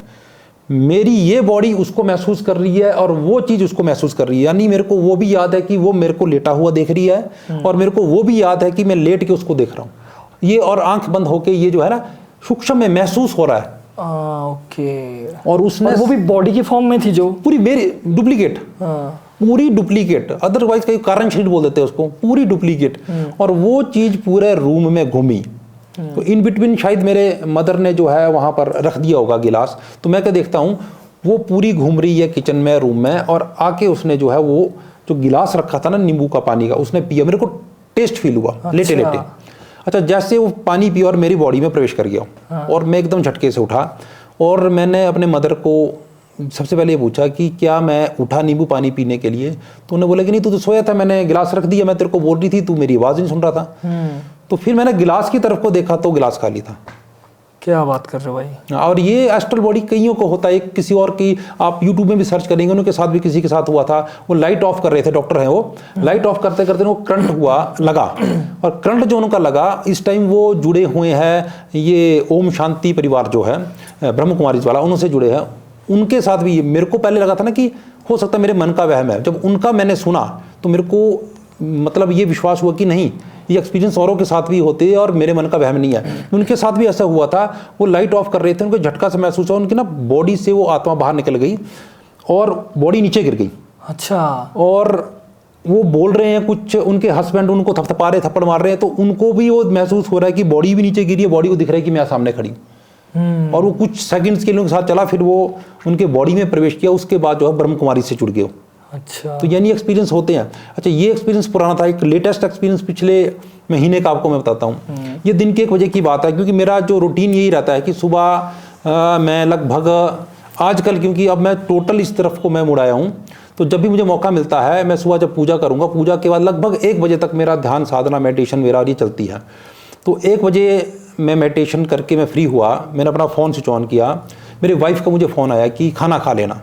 मेरी ये बॉडी उसको महसूस कर रही है और वो चीज़ उसको महसूस कर रही है। यानी मेरे को वो भी याद है कि वो मेरे को लेटा हुआ देख रही है, और मेरे को वो भी याद है कि मैं लेट के उसको देख रहा हूँ। ये और आंख बंद होके ये जो है ना सूक्ष्म में महसूस हो रहा है। ओके। और उसने वो भी बॉडी की फॉर्म में थी जो पूरी मेरी डुप्लीकेट, पूरी डुप्लीकेट, अदरवाइज कई कारण शरीर बोल देते हैं उसको, पूरी डुप्लीकेट। और वो चीज पूरे रूम में घूमी। तो इन बिटवीन शायद मेरे मदर ने जो है वहां पर रख दिया होगा गिलास। तो मैं क्या देखता हूँ, वो पूरी घूम रही है किचन में, रूम में, और आके उसने जो है वो जो गिलास रखा था ना नींबू का पानी का, उसने पिया। मेरे को टेस्ट फील हुआ लेटे लेटे। अच्छा, जैसे वो पानी पिया और मेरी बॉडी में प्रवेश कर गया, और मैं एकदम झटके से उठा। और मैंने अपने मदर को सबसे पहले ये पूछा कि क्या मैं उठा नींबू पानी पीने के लिए? तो उन्होंने बोला कि नहीं, तू तो सोया था, मैंने गिलास रख दिया, मैं तेरे को बोल रही थी, तू मेरी आवाज़ नहीं सुन रहा था। तो फिर मैंने गिलास की तरफ को देखा तो गिलास खाली था। क्या बात कर रहे हो भाई? और ये एस्ट्रल बॉडी कईयों को होता है, किसी और की आप यूट्यूब में भी सर्च करेंगे, उनके साथ भी किसी के साथ हुआ था। वो लाइट ऑफ कर रहे थे, डॉक्टर हैं वो, लाइट ऑफ करते करते वो करंट हुआ लगा, और करंट जो उनका लगा, इस टाइम वो जुड़े हुए हैं ये ओम शांति परिवार जो है ब्रह्म कुमारी वाला, उनसे जुड़े हैं। उनके साथ भी मेरे को पहले लगा था ना कि हो सकता है मेरे मन का वहम है। जब उनका मैंने सुना तो मेरे को मतलब ये विश्वास हुआ कि नहीं, ये एक्सपीरियंस औरों के साथ भी होते हैं और मेरे मन का वहम नहीं है। उनके साथ भी ऐसा हुआ था, वो लाइट ऑफ कर रहे थे, उनको झटका से महसूस हुआ, उनकी ना बॉडी से वो आत्मा बाहर निकल गई और बॉडी नीचे गिर गई। अच्छा। और वो बोल रहे हैं कुछ, उनके हस्बैंड उनको थपथपा रहे, थप्पड़ मार रहे हैं, तो उनको भी वो महसूस हो रहा है कि बॉडी भी नीचे गिरी है, बॉडी को दिख रहा है कि मैं सामने खड़ी। और वो कुछ सेकंड्स के लिए उनके साथ चला, फिर वो उनके बॉडी में प्रवेश किया, उसके बाद जो है ब्रह्म कुमारी से जुड़ गए। अच्छा। तो यानी एक्सपीरियंस होते हैं। अच्छा, ये एक्सपीरियंस पुराना था। एक लेटेस्ट एक्सपीरियंस पिछले महीने का आपको मैं बताता हूँ। ये दिन के 1 बजे की बात है, क्योंकि मेरा जो रूटीन यही रहता है कि सुबह मैं लगभग आजकल, क्योंकि अब मैं टोटल इस तरफ को मैं मुड़ाया हूँ, तो जब भी मुझे मौका मिलता है मैं सुबह जब पूजा करूँगा, पूजा के बाद लगभग 1 बजे तक मेरा ध्यान साधना मेडिटेशन मेरा ये चलती है। तो 1 बजे मैं मेडिटेशन करके मैं फ्री हुआ, मैंने अपना फ़ोन स्विच ऑन किया, मेरी वाइफ का मुझे फ़ोन आया कि खाना खा लेना।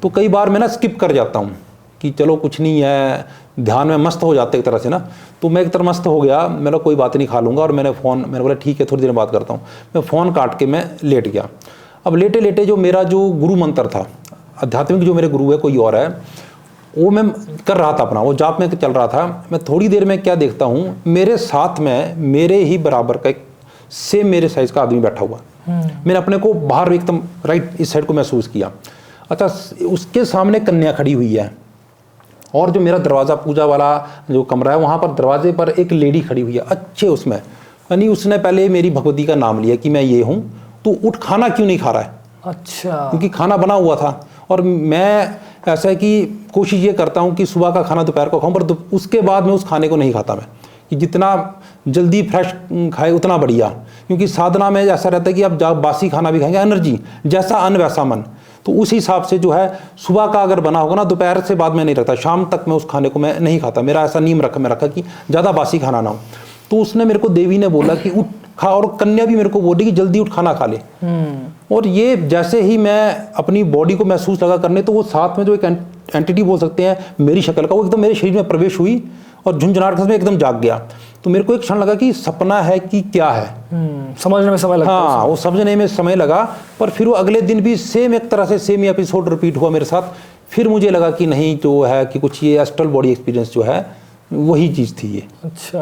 तो कई बार मैं ना स्किप कर जाता हूँ कि चलो कुछ नहीं है, ध्यान में मस्त हो जाते एक तरह से ना। तो मैं एक तरह मस्त हो गया, मैंने कोई बात नहीं, खा लूँगा। और मैंने बोला ठीक है, थोड़ी देर बात करता हूँ। मैं फ़ोन काट के मैं लेट गया। अब लेटे लेटे जो मेरा जो गुरु मंत्र था, आध्यात्मिक जो मेरे गुरु है कोई और है, वो मैं कर रहा था अपना, वो जाप में चल रहा था। मैं थोड़ी देर में क्या देखता हूँ, मेरे साथ में मेरे ही बराबर का एक सेम मेरे साइज का आदमी बैठा हुआ। मैंने अपने को बाहर एकदम राइट इस साइड को महसूस किया। अच्छा, उसके सामने कन्या खड़ी हुई है, और जो मेरा दरवाज़ा पूजा वाला जो कमरा है, वहाँ पर दरवाजे पर एक लेडी खड़ी हुई है अच्छे उसमें। यानी उसने पहले मेरी भगवती का नाम लिया कि मैं ये हूँ, तो उठ, खाना क्यों नहीं खा रहा है? अच्छा। क्योंकि खाना बना हुआ था, और मैं ऐसा है कि कोशिश ये करता हूँ कि सुबह का खाना दोपहर को खाऊँ, पर उसके बाद में उस खाने को नहीं खाता मैं, कि जितना जल्दी फ्रेश खाए उतना बढ़िया। क्योंकि साधना में ऐसा रहता है कि आप जब बासी खाना भी खाएंगे, एनर्जी जैसा अन्न वैसा मन, तो उस हिसाब से जो है सुबह का अगर बना होगा ना, दोपहर से बाद में नहीं रखता, शाम तक मैं उस खाने को मैं नहीं खाता। मेरा ऐसा नियम रखा कि ज़्यादा बासी खाना ना हो। तो उसने मेरे को, देवी ने बोला कि उठ खा, और कन्या भी मेरे को बोली कि जल्दी उठ खाना खा ले। और ये जैसे ही मैं अपनी बॉडी को महसूस लगा करने, तो वो साथ में जो एक एंटिटी बोल सकते हैं मेरी शक्ल का, वो एकदम मेरे शरीर में प्रवेश हुई और झुंझुनाहट में एकदम जाग गया। तो मेरे को एक क्षण लगा कि सपना है कि क्या है, समझने में समय लगा। हाँ, वो समझने में समय लगा। पर फिर वो अगले दिन भी सेम एक तरह से सेम एपिसोड रिपीट हुआ मेरे साथ। फिर मुझे लगा कि नहीं, जो है कि कुछ ये एस्ट्रल बॉडी एक्सपीरियंस जो है वही चीज़ थी ये। अच्छा।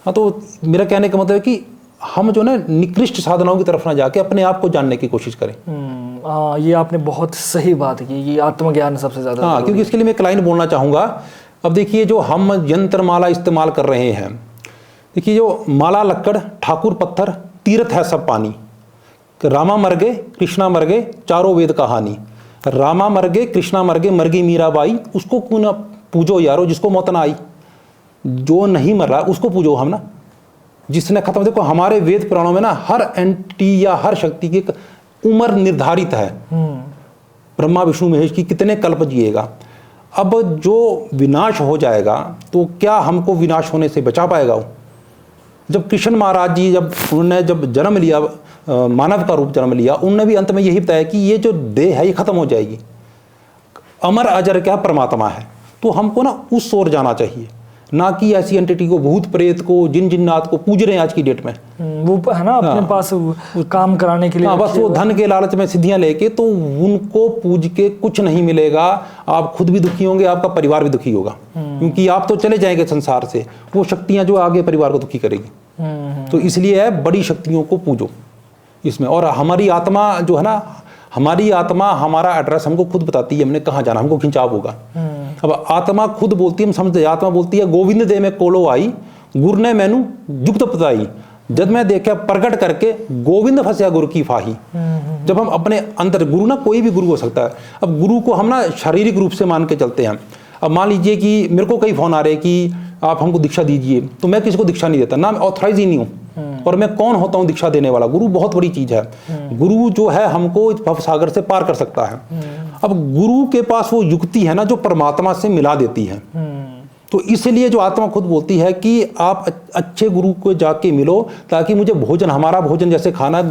हाँ, तो मेरा कहने का मतलब है कि हम जो ना निकृष्ट साधनाओं की तरफ ना जाके अपने आप को जानने की कोशिश करें। ये आपने बहुत सही बात की, ये आत्मज्ञान सबसे ज़्यादा। हाँ, क्योंकि इसके लिए मैं एक लाइन बोलना चाहूँगा अब देखिए जो हम यंत्र माला इस्तेमाल कर रहे हैं, देखिए जो माला लक्कड़ ठाकुर पत्थर तीर्थ है सब पानी, रामा मर गए कृष्णा मर गए चारों वेद कहानी, रामा मर गए कृष्णा मर गए, मर गई मीराबाई, उसको क्यों ना पूजो यारो जिसको मौत ना आई। जो नहीं मर रहा उसको पूजो हम ना, जिसने खत्म। देखो हमारे वेद पुराणों में ना हर एंटिटी या हर शक्ति की एक उम्र निर्धारित है, ब्रह्मा विष्णु महेश की कितने कल्प जिएगा। अब जो विनाश हो जाएगा तो क्या हमको विनाश होने से बचा पाएगा वो? जब कृष्ण महाराज जी उन्होंने जन्म लिया, मानव का रूप जन्म लिया, उन्होंने भी अंत में यही बताया कि ये जो देह है ये खत्म हो जाएगी, अमर अजर क्या परमात्मा है। तो हमको ना उस ओर जाना चाहिए, ना कि ऐसी एंटिटी को, भूत प्रेत को, जिन जिन्नात को पूज रहे हैं आज की डेट में। वो है ना अपने पास काम कराने के लिए, बस वो धन के लालच में सिद्धियां लेके, तो उनको पूज के कुछ नहीं मिलेगा। आप खुद भी दुखी होंगे, आपका परिवार भी दुखी होगा, क्योंकि आप तो चले जाएंगे संसार से, वो शक्तियां जो आगे परिवार को दुखी करेगी। तो इसलिए है बड़ी शक्तियों को पूजो इसमें। और हमारी आत्मा जो है ना, हमारी आत्मा हमारा एड्रेस हमको खुद बताती है, हमने कहाँ जाना, हमको खिंचाव होगा। अब आत्मा खुद बोलती है, हम समझते, आत्मा बोलती है गोविंद दे में कोलो आई, गुर ने मैनू जुगत पताई, जब मैं देखा प्रकट करके गोविंद फंसया गुरु की फाही। जब हम अपने अंदर, गुरु ना कोई भी गुरु हो सकता है। अब गुरु को हम ना शारीरिक रूप से मान के चलते हैं। अब मान लीजिए कि मेरे को कई फोन आ रहे कि आप हमको दीक्षा दीजिए, तो मैं किसी को दीक्षा नहीं देता ना, मैं ऑथराइज ही नहीं हूँ। और मैं कौन होता हूँ दीक्षा देने वाला? गुरु बहुत बड़ी चीज है। गुरु जो है हमको इस भव सागर से पार कर सकता है। अब गुरु के पास वो युक्ति है ना जो परमात्मा से मिला देती है। तो इसलिए जो आत्मा खुद बोलती है कि आप अच्छे गुरु को जाके मिलो, ताकि मुझे भोजन, हमारा भोजन जैसे खाना,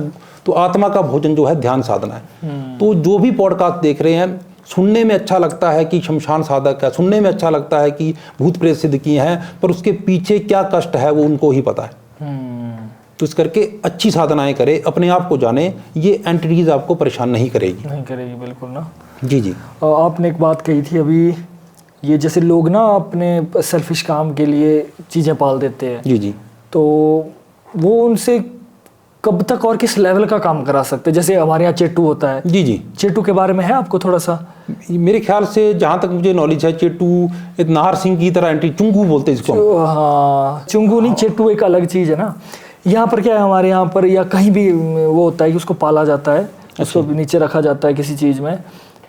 तो आत्मा का भोजन जो है ध्यान साधना है। तो जो भी पॉडकास्ट देख रहे हैं, सुनने में अच्छा लगता है कि शमशान साधक है, सुनने में अच्छा लगता है कि भूत प्रेत सिद्ध किए हैं, पर उसके पीछे क्या कष्ट है वो उनको ही पता है। तो इस करके अच्छी साधनाएं करें, अपने आप को जाने, ये एंटिटीज आपको परेशान नहीं करेगी। नहीं करेगी, बिल्कुल ना। जी जी। आपने एक बात कही थी अभी, ये जैसे लोग ना अपने सेल्फिश काम के लिए चीज़ें पाल देते हैं। जी जी। तो वो उनसे कब तक और किस लेवल का काम करा सकते हैं? जैसे हमारे यहाँ चेट्टू होता है। जी जी। चेट्टू के बारे में है आपको थोड़ा सा? मेरे ख्याल से जहाँ तक मुझे नॉलेज है, चेट्टू एक नाहर सिंह की तरह एंटी, चुंगू बोलते हैं इसको। हाँ, चुंगू नहीं, चेट्टू एक अलग चीज़ है ना। यहाँ पर क्या है, हमारे यहाँ पर या कहीं भी वो होता है कि उसको पाला जाता है, उसको नीचे रखा जाता है किसी चीज़ में,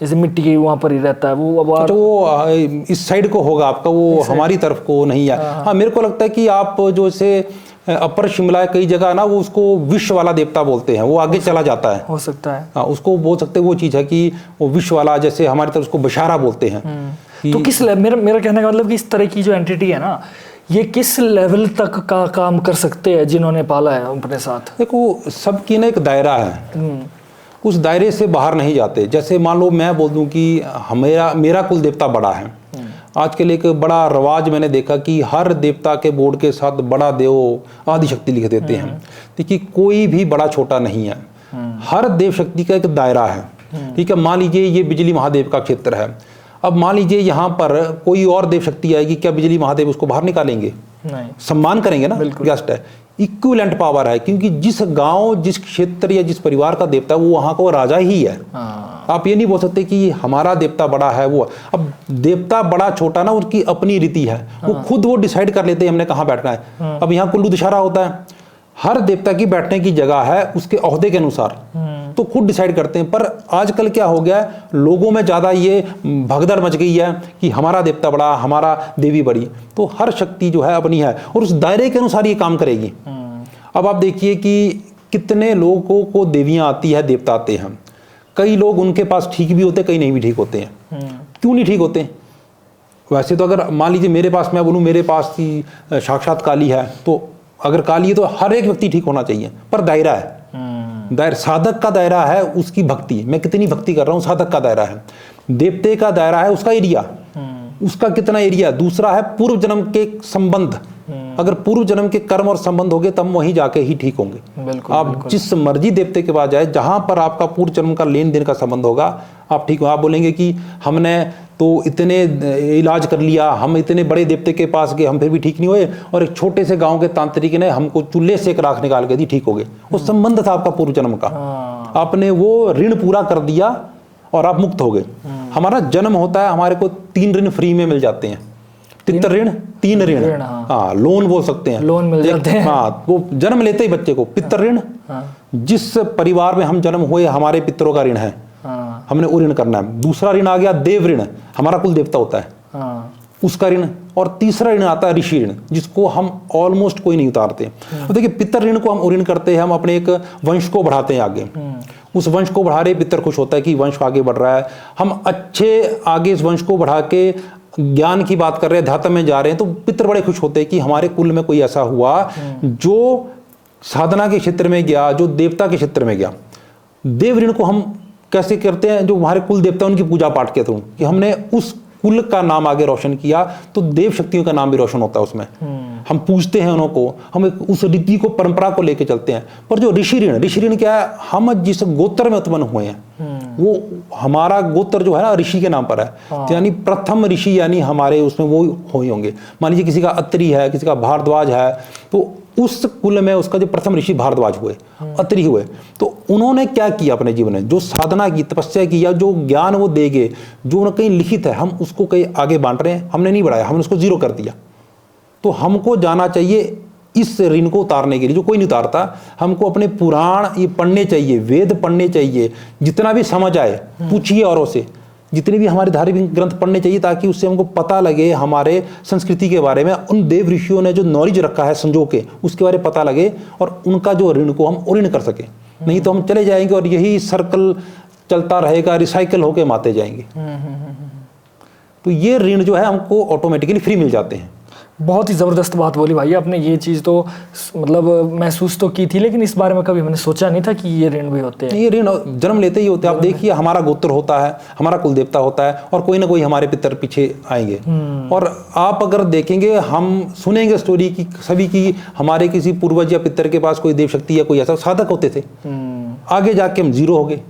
जैसे मिट्टी के वहाँ पर ही रहता है वो। अब तो वो इस साइड को होगा आपका, वो हमारी तरफ को नहीं है। हाँ, मेरे को लगता है कि आप जो से अपर शिमला कई जगह ना, वो उसको विश्व वाला देवता बोलते हैं, वो आगे चला जाता है। हो सकता है। हाँ, उसको बोल सकते हैं, वो चीज़ है कि वो विश्व वाला, जैसे हमारी तरफ उसको बशारा बोलते हैं। तो किस मेरा कहने का मतलब कि इस तरह की जो एंटिटी है ना, ये किस लेवल तक का काम कर सकते हैं जिन्होंने पाला है अपने साथ? देखो सबकी ना एक दायरा है, उस दायरे से बाहर नहीं जाते। जैसे मान लो मैं बोल दूं कि मेरा कुल देवता बड़ा है। आजकल एक बड़ा रवाज मैंने देखा कि हर देवता के बोर्ड के साथ बड़ा देव आदि शक्ति लिख देते हैं। देखिए कोई भी बड़ा छोटा नहीं है, हर देव शक्ति का एक दायरा है। ठीक है, मान लीजिए ये बिजली महादेव का क्षेत्र है। अब मान लीजिए यहाँ पर कोई और देव शक्ति आएगी, क्या बिजली महादेव उसको बाहर निकालेंगे? नहीं, सम्मान करेंगे ना, गेस्ट है। इक्विवेलेंट पावर है, क्योंकि जिस गांव, जिस क्षेत्र या जिस परिवार का देवता है वो वहां का राजा ही है। आप ये नहीं बोल सकते कि हमारा देवता बड़ा है वो। अब देवता बड़ा छोटा ना, उनकी अपनी रीति है, वो खुद वो डिसाइड कर लेते हैं हमने कहाँ बैठना है। अब यहाँ कुल्लू दशहरा होता है, हर देवता की बैठने की जगह है उसके ओहदे के अनुसार, तो खुद डिसाइड करते हैं। पर आजकल क्या हो गया, लोगों में ज्यादा ये भगदड़ मच गई है कि हमारा देवता बड़ा, हमारा देवी बड़ी। तो हर शक्ति जो है अपनी है और उस दायरे के अनुसार ये काम करेगी। अब आप देखिए कि कितने लोगों को देवियां आती है, देवता आते हैं। कई लोग उनके पास ठीक भी होते, कई नहीं भी ठीक होते हैं। क्यों नहीं ठीक होते? वैसे तो अगर मान लीजिए मेरे पास, मैं बोलूँ मेरे पास की साक्षात काली है, तो अगर काली है तो हर एक व्यक्ति ठीक होना चाहिए, पर दायरा है। दायरा साधक का दायरा है, उसकी भक्ति, मैं कितनी भक्ति कर रहा हूँ, साधक का दायरा है। देवते का दायरा है उसका एरिया, उसका कितना एरिया। दूसरा है पूर्व जन्म के संबंध, अगर पूर्व जन्म के कर्म और संबंध होंगे तब वहीं जाके ही ठीक होंगे। आप जिस मर्जी देवते के पास जाए, जहां पर आपका पूर्व जन्म का लेन देन का संबंध होगा, आप ठीक हो। आप बोलेंगे कि हमने तो इतने इलाज कर लिया, हम इतने बड़े देवते के पास गए, हम फिर भी ठीक नहीं हुए, और एक छोटे से गांव के तांत्रिक ने हमको चूल्हे से एक राख निकाल के दी, ठीक हो गए। वो संबंध था आपका पूर्व जन्म का, आपने वो ऋण पूरा कर दिया और आप मुक्त हो गए। हमारा जन्म होता है, हमारे को 3 ऋण फ्री में मिल जाते हैं। पितृ ऋण, 3 ऋण, ऋण, हाँ। हाँ, लोन बोल सकते हैं, लोन मिल जाते हैं। हाँ, वो जन्म लेते ही बच्चे को पितृ ऋण, हाँ, जिस परिवार में हम जन्म हुए हमारे पितरों का ऋण है, हाँ, हमने वो ऋण करना है। दूसरा ऋण आ गया देव ऋण, हमारा कुल देवता होता है, हाँ, उसका ऋण। और तीसरा ऋण आता है ऋषि ऋण, जिसको हम ऑलमोस्ट कोई नहीं उतारते। अब देखिए, पितर ऋण को हम ऋण करते हैं, हम अपने एक वंश को बढ़ाते हैं आगे। उस वंश को बढ़ा रहे पितर खुश होता है कि वंश आगे बढ़ रहा है, हम अच्छे आगे इस वंश को बढ़ा के ज्ञान की बात कर रहे हैं, अध्यात्म में जा रहे हैं, तो पितर बड़े खुश होते हैं कि हमारे कुल में कोई ऐसा हुआ जो साधना के क्षेत्र में गया, जो देवता के क्षेत्र में गया। देव ऋण को हम कैसे करते हैं? जो हमारे कुल देवता उनकी पूजा पाठ के थ्रू, कि हमने उस कुल का नाम आगे रोशन किया, तो देव शक्तियों का नाम भी रोशन होता है उसमें। हम पूछते हैं उनको, हम उस रीति को, परंपरा को लेके चलते हैं। पर जो ऋषि ऋण क्या है? हम जिस गोत्र में उत्पन्न हुए हैं, वो हमारा गोत्र जो है ना ऋषि के नाम पर है। तो यानी प्रथम ऋषि, यानी हमारे उसमें वो हुए होंगे। मान लीजिए किसी का अत्रि है, किसी का भारद्वाज है, तो उस कुल में उसका जो प्रथम ऋषि भारद्वाज हुए, अत्रि हुए, तो उन्होंने क्या किया अपने जीवन में? जो साधना की, तपस्या की, या जो ज्ञान वो देंगे, जो कहीं लिखित है, हम उसको कहीं आगे बांट रहे हैं। हमने नहीं बढ़ाया, हमने उसको 0 कर दिया। तो हमको जाना चाहिए इस ऋण को उतारने के लिए, जो कोई नहीं उतारता। हमको अपने पुराण ये पढ़ने चाहिए, वेद पढ़ने चाहिए, जितना भी समझ आए पूछिए औरों से, जितने भी हमारे धार्मिक ग्रंथ पढ़ने चाहिए, ताकि उससे हमको पता लगे हमारे संस्कृति के बारे में, उन देव ऋषियों ने जो नॉलेज रखा है संजो के, उसके बारे में पता लगे, और उनका जो ऋण को हम ऋण कर सके। नहीं तो हम चले जाएंगे और यही सर्कल चलता रहेगा, रिसाइकल होके माते जाएंगे। तो ये ऋण जो है हमको ऑटोमेटिकली फ्री मिल जाते हैं। बहुत ही ज़बरदस्त बात बोली भाई आपने। ये चीज़ तो मतलब महसूस तो की थी, लेकिन इस बारे में कभी मैंने सोचा नहीं था कि ये ऋण भी होते हैं। ये ऋण जन्म लेते ही होते हैं। आप देखिए, हमारा गोत्र होता है, हमारा कुल देवता होता है, और कोई ना कोई हमारे पितर पीछे आएंगे। और आप अगर देखेंगे, हम सुनेंगे स्टोरी की सभी की, हमारे किसी पूर्वज या पितर के पास कोई देव शक्ति या कोई ऐसा साधक होते थे। आगे जाके हम 0 हो गए,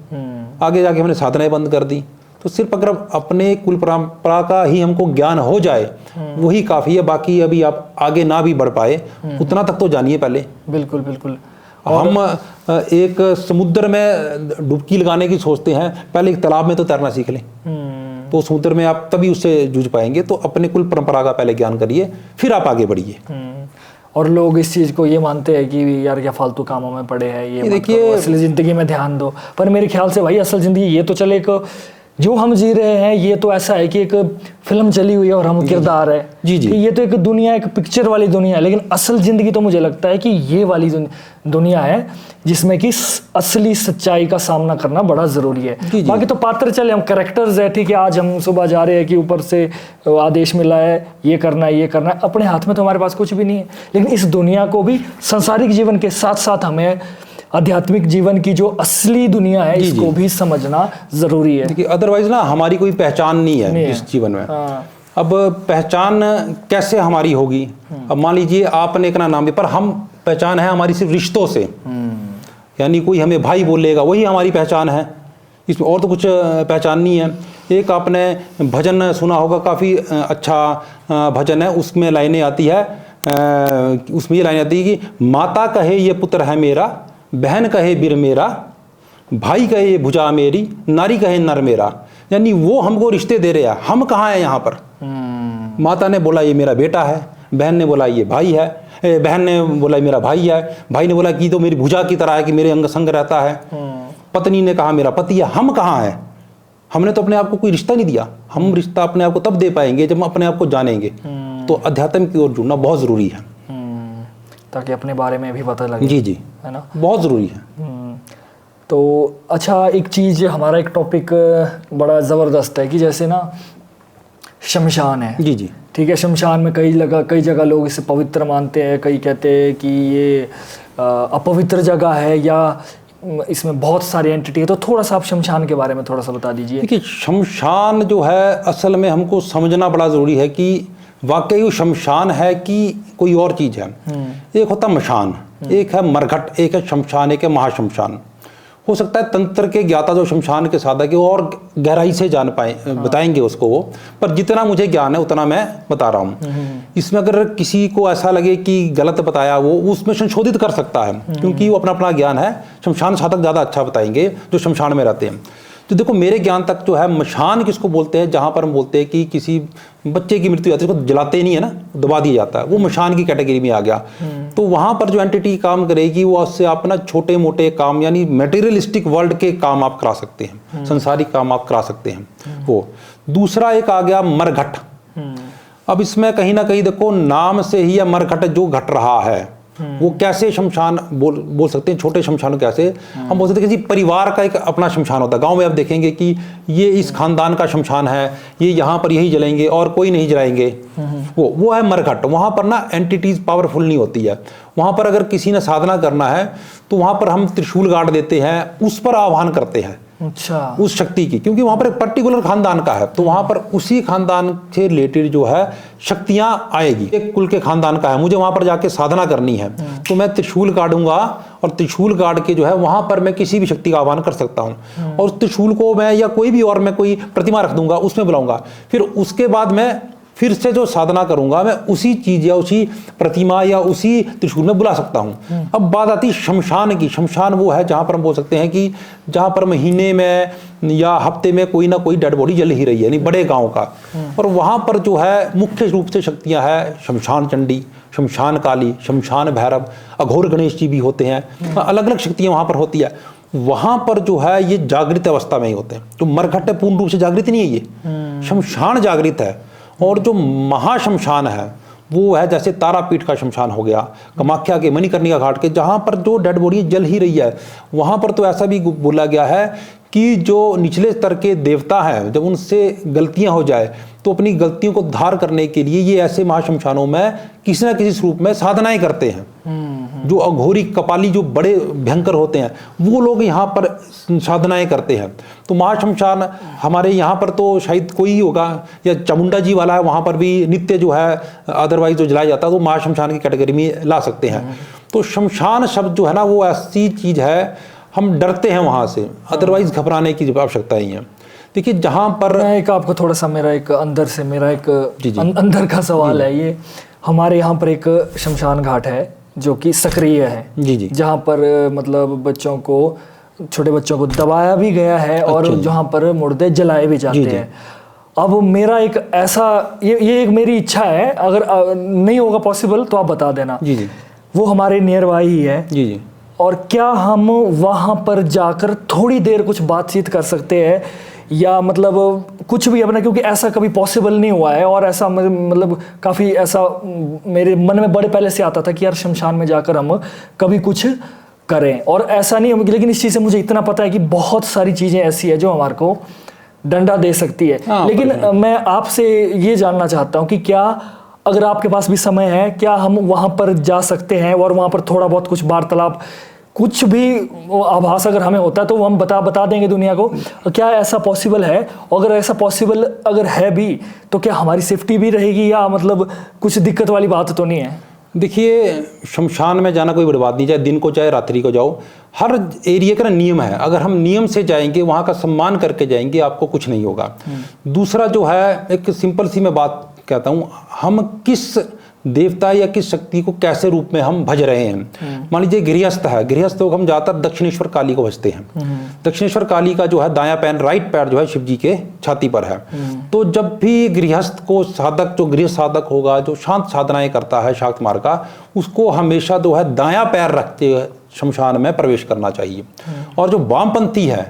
आगे जाके हमने साधनाएं बंद कर दी। तो सिर्फ अगर अपने कुल परंपरा का ही हमको ज्ञान हो जाए, वही काफी है। बाकी अभी आप आगे ना भी बढ़ पाए, उतना तक तो जानिए पहले। बिल्कुल बिल्कुल। हम एक समुद्र में डुबकी लगाने की सोचते हैं, पहले एक तालाब में तो तैरना सीख लें, तो समुद्र में आप तभी उससे जूझ पाएंगे। तो अपने कुल परंपरा का पहले ज्ञान करिए, फिर आप आगे बढ़िए। और लोग इस चीज़ को ये मानते हैं कि यार क्या फालतू कामों में पड़े हैं, ये देखिए, असली ज़िंदगी में ध्यान दो। पर मेरे ख्याल से भाई असल ज़िंदगी ये तो चले, एक जो हम जी रहे हैं ये तो ऐसा है कि एक फिल्म चली हुई है और हम किरदार है। जी जी। ये तो एक दुनिया, एक पिक्चर वाली दुनिया है। लेकिन असल ज़िंदगी तो मुझे लगता है कि ये वाली दुनिया है, जिसमें कि असली सच्चाई का सामना करना बड़ा ज़रूरी है। जी जी। बाकी तो पात्र चले, हम कैरेक्टर्स है, ठीक है। आज हम सुबह जा रहे हैं कि ऊपर से आदेश मिला है, ये करना है, ये करना है। अपने हाथ में तो हमारे पास कुछ भी नहीं है। लेकिन इस दुनिया को भी, सांसारिक जीवन के साथ साथ हमें आध्यात्मिक जीवन की जो असली दुनिया है, इसको भी समझना जरूरी है। देखिए, अदरवाइज ना हमारी कोई पहचान नहीं है इस जीवन में। अब पहचान कैसे हमारी होगी? अब मान लीजिए आपने एक नाम भी, पर हम पहचान है हमारी सिर्फ रिश्तों से, यानी कोई हमें भाई बोलेगा वही हमारी पहचान है, इसमें और तो कुछ पहचान नहीं है। एक आपने भजन सुना होगा, काफ़ी अच्छा भजन है, उसमें लाइनें आती है, उसमें ये लाइनें आती है कि माता कहे ये पुत्र है मेरा, बहन कहे बीर मेरा, भाई कहे ये भुजा मेरी, नारी कहे नर मेरा। यानी वो हमको रिश्ते दे रहे हैं, हम कहाँ हैं यहाँ पर? माता ने बोला ये मेरा बेटा है, बहन ने बोला ये भाई है, बहन ने बोला ये मेरा भाई है, भाई ने बोला कि तो मेरी भुजा की तरह है कि मेरे अंग संग रहता है, पत्नी ने कहा मेरा पति है। हम कहाँ हैं? हमने तो अपने आप को कोई रिश्ता नहीं दिया। हम रिश्ता अपने आप को तब दे पाएंगे जब हम अपने आप को जानेंगे। तो अध्यात्म की ओर जुड़ना बहुत ज़रूरी है, ताकि अपने बारे में भी पता लगे। जी जी, है ना, बहुत ज़रूरी है। तो अच्छा, एक चीज़, हमारा एक टॉपिक बड़ा ज़बरदस्त है कि जैसे ना शमशान है। जी जी, ठीक है। शमशान में कई जगह लोग इसे पवित्र मानते हैं, कई कहते हैं कि ये अपवित्र जगह है, या इसमें बहुत सारी एंटिटी है। तो थोड़ा सा आप शमशान के बारे में थोड़ा सा बता दीजिए। देखिए, शमशान जो है असल में हमको समझना बड़ा ज़रूरी है कि वाकई वो शमशान है कि कोई और चीज़ है। एक होता मशान, एक है मरघट, एक है शमशान, एक है महाशमशान। हो सकता है तंत्र के ज्ञाता जो शमशान के साधक है वो और गहराई से जान पाए, बताएंगे उसको वो, पर जितना मुझे ज्ञान है उतना मैं बता रहा हूँ। इसमें अगर किसी को ऐसा लगे कि गलत बताया, वो उसमें संशोधित कर सकता है, क्योंकि वो अपना अपना ज्ञान है। शमशान साधक ज़्यादा अच्छा बताएंगे जो शमशान में रहते हैं। तो देखो मेरे ज्ञान तक जो है मशान किसको बोलते हैं, जहां पर हम बोलते हैं कि किसी बच्चे की मृत्यु जाती है उसको जलाते नहीं है ना, दबा दिया जाता है, वो मशान की कैटेगरी में आ गया। तो वहां पर जो एंटिटी काम करेगी वो उससे अपना छोटे मोटे काम यानी मटेरियलिस्टिक वर्ल्ड के काम आप करा सकते हैं, संसारिक काम आप करा सकते हैं। वो दूसरा एक आ गया मरघट। अब इसमें कहीं ना कहीं देखो नाम से ही या मरघट जो घट रहा है वो कैसे शमशान बोल सकते हैं, छोटे शमशान कैसे हम बोल सकते हैं, किसी परिवार का एक अपना शमशान होता है। गांव में आप देखेंगे कि ये इस खानदान का शमशान है, ये यहाँ पर यही जलाएंगे और कोई नहीं जलाएंगे, वो है मरघट। वहां पर ना एंटिटीज पावरफुल नहीं होती है। वहां पर अगर किसी ने साधना करना है तो वहां पर हम त्रिशूल गाड़ देते हैं, उस पर आह्वान करते हैं अच्छा उस शक्ति की, क्योंकि वहां पर एक पर्टिकुलर खानदान का है, तो वहां पर उसी खानदान से रिलेटेड जो है शक्तियां आएगी। एक कुल के खानदान का है, मुझे वहां पर जाके साधना करनी है तो मैं त्रिशूल गाड़ूंगा और त्रिशूल गाड़ के जो है वहां पर मैं किसी भी शक्ति का आह्वान कर सकता हूं। और उस त्रिशूल को मैं या कोई भी और मैं कोई प्रतिमा रख दूंगा, उसमें बुलाऊंगा, फिर उसके बाद मैं फिर से जो साधना करूंगा मैं उसी चीज या उसी प्रतिमा या उसी त्रिशूल में बुला सकता हूं। अब बात आती शमशान की। शमशान वो है जहां पर हम बोल सकते हैं कि जहां पर महीने में या हफ्ते में कोई ना कोई डेड बॉडी जल ही रही है, यानी बड़े गांव का। और वहां पर जो है मुख्य रूप से शक्तियां हैं शमशान चंडी, शमशान काली, शमशान भैरव, अघोर गणेश जी भी होते हैं, अलग अलग शक्तियां वहां पर होती है। वहां पर जो है ये जागृत अवस्था में ही होते हैं। तो मरघट पूर्ण रूप से जागृत नहीं है, ये शमशान जागृत है। और जो महाशमशान है वो है जैसे तारापीठ का शमशान हो गया, कामाख्या के मणिकर्णिका घाट के, जहां पर जो डेड बॉडी जल ही रही है। वहां पर तो ऐसा भी बोला गया है कि जो निचले स्तर के देवता हैं जब उनसे गलतियां हो जाए तो अपनी गलतियों को उद्धार करने के लिए ये ऐसे महाशमशानों में किसी न किसी स्वरूप में साधनाएं करते हैं। जो अघोरी कपाली जो बड़े भयंकर होते हैं वो लोग यहाँ पर साधनाएं करते हैं। तो महाशमशान हमारे यहाँ पर तो शायद कोई ही होगा, या चामुंडा जी वाला है, वहाँ पर भी नित्य जो है अदरवाइज जो जलाया जाता है तो महाशमशान की कैटेगरी में ला सकते हैं। तो शमशान शब्द जो है ना वो ऐसी चीज है, हम डरते हैं वहां से, अदरवाइज घबराने की आवश्यकता नहीं है। देखिए जहां पर मैं एक आपको थोड़ा सा मेरा एक जी। अंदर का सवाल है। ये हमारे यहाँ पर एक शमशान घाट है जो कि सक्रिय है जी जी, जहाँ पर मतलब बच्चों को, छोटे बच्चों को दबाया भी गया है और जहाँ पर मुर्दे जलाए भी जाते हैं। अब मेरा एक ऐसा ये एक मेरी इच्छा है, अगर नहीं होगा पॉसिबल तो आप बता देना। जी जी, वो हमारे नियर बाई ही है। जी जी, और क्या हम वहाँ पर जाकर थोड़ी देर कुछ बातचीत कर सकते हैं या मतलब कुछ भी अपना, क्योंकि ऐसा कभी पॉसिबल नहीं हुआ है। और ऐसा मतलब काफ़ी ऐसा मेरे मन में बड़े पहले से आता था कि यार शमशान में जाकर हम कभी कुछ करें, और ऐसा नहीं। लेकिन इस चीज़ से मुझे इतना पता है कि बहुत सारी चीज़ें ऐसी है जो हमारे को डंडा दे सकती है। लेकिन मैं आपसे ये जानना चाहता हूँ कि क्या अगर आपके पास भी समय है, क्या हम वहाँ पर जा सकते हैं और वहाँ पर थोड़ा बहुत कुछ वार्तालाप, कुछ भी आभास अगर हमें होता है तो हम बता देंगे दुनिया को। क्या ऐसा पॉसिबल है? अगर ऐसा पॉसिबल अगर है भी तो क्या हमारी सेफ्टी भी रहेगी या मतलब कुछ दिक्कत वाली बात तो नहीं है? देखिए शमशान में जाना कोई बड़ी बात नहीं, चाहे दिन को चाहे रात्रि को जाओ, हर एरिया का नियम है। अगर हम नियम से जाएंगे, वहाँ का सम्मान करके जाएंगे, आपको कुछ नहीं होगा। दूसरा जो है, एक सिंपल सी मैं बात कहता हूँ, हम किस देवता या किस शक्ति को कैसे रूप में हम भज रहे हैं। मान लीजिए गृहस्थ है, गृहस्थ लोग हम ज्यादातर दक्षिणेश्वर काली को भजते हैं। दक्षिणेश्वर काली का जो है दायां पैर, राइट पैर जो है शिव जी के छाती पर है। तो जब भी गृहस्थ को साधक, जो गृह साधक होगा, जो शांत साधनाएं करता है शाक्त मार्ग का, उसको हमेशा जो है दायां पैर रखते हुए शमशान में प्रवेश करना चाहिए। और जो वामपंथी है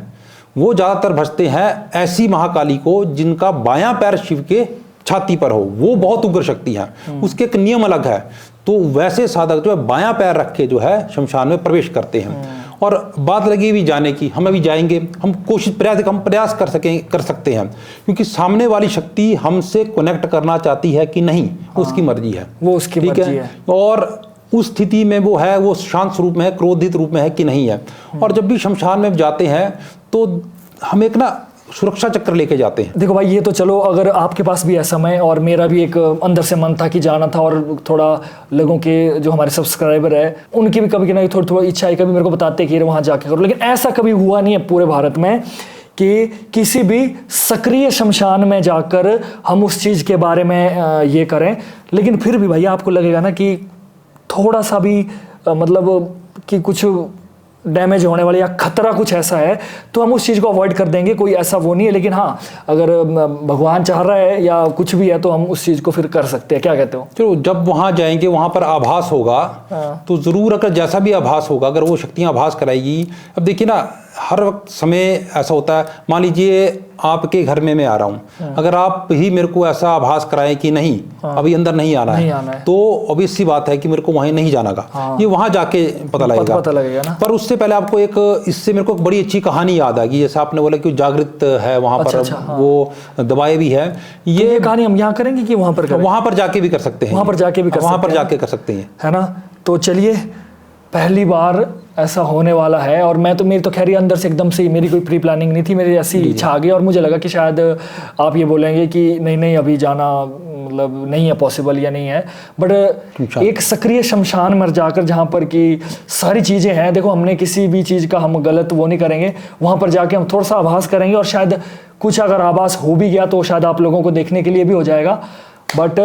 वो ज्यादातर भजते हैं ऐसी महाकाली को जिनका बायां पैर शिव के छाती पर हो, वो बहुत उग्र शक्ति है, उसके एक नियम अलग है। तो वैसे साधक जो है बायां पैर रख के जो है शमशान में प्रवेश करते हैं। और बात लगी भी जाने की, हम अभी जाएंगे, हम प्रयास कर सकते हैं, क्योंकि सामने वाली शक्ति हमसे कनेक्ट करना चाहती है कि नहीं, उसकी मर्जी है, वो उसकी मर्जी है। और उस स्थिति में वो है, वो शांत स्वरूप में है, क्रोधित रूप में है कि नहीं है। और जब भी शमशान में जाते हैं तो हम एक ना सुरक्षा चक्र लेके जाते हैं। देखो भाई, ये तो चलो अगर आपके पास भी है समय, और मेरा भी एक अंदर से मन था कि जाना था, और थोड़ा लोगों के जो हमारे सब्सक्राइबर है उनकी भी कभी ना थोड़ी इच्छा है, कभी मेरे को बताते हैं कि वहाँ जाके करो। लेकिन ऐसा कभी हुआ नहीं है पूरे भारत में कि किसी भी सक्रिय शमशान में जाकर हम उस चीज़ के बारे में ये करें। लेकिन फिर भी भैया आपको लगेगा ना कि थोड़ा सा भी मतलब कि कुछ डैमेज होने वाली या खतरा कुछ ऐसा है तो हम उस चीज़ को अवॉइड कर देंगे, कोई ऐसा वो नहीं है। लेकिन हाँ, अगर भगवान चाह रहा है या कुछ भी है तो हम उस चीज़ को फिर कर सकते हैं। क्या कहते हो? तो जब वहां जाएंगे वहां पर आभास होगा, तो जरूर अगर जैसा भी आभास होगा, अगर वो शक्तियां आभास कराएगी। अब देखिए ना, हर वक्त समय ऐसा होता है, मान लीजिए आपके घर में मैं आ रहा हूँ, अगर आप ही मेरे को ऐसा आभास कराएं कि नहीं अभी अंदर नहीं आना है, तो ऑब्वियस सी बात है कि मेरे को वहीं नहीं जाना का, ये वहां जाके पता लगेगा ना। पर उससे पहले आपको एक, इससे मेरे को एक बड़ी अच्छी कहानी याद आ गई। जैसे आपने बोला कि जागृत है वहां पर, वो दवाएं भी है। ये कहानी हम यहाँ करेंगे कि वहां पर जाके भी कर सकते हैं, वहां पर जाके कर सकते हैं, है ना। तो चलिए, पहली बार ऐसा होने वाला है और मेरी तो खैर अंदर से एकदम से, मेरी कोई प्री प्लानिंग नहीं थी, मेरी ऐसी इच्छा आ गई और मुझे लगा कि शायद आप ये बोलेंगे कि नहीं अभी जाना मतलब नहीं है पॉसिबल या नहीं है। बट एक सक्रिय शमशान में जाकर, जहाँ पर कि सारी चीज़ें हैं, देखो हमने किसी भी चीज़ का हम गलत वो नहीं करेंगे, वहाँ पर जाके हम थोड़ा सा आभास करेंगे और शायद कुछ अगर आभास हो भी गया तो शायद आप लोगों को देखने के लिए भी हो जाएगा। बट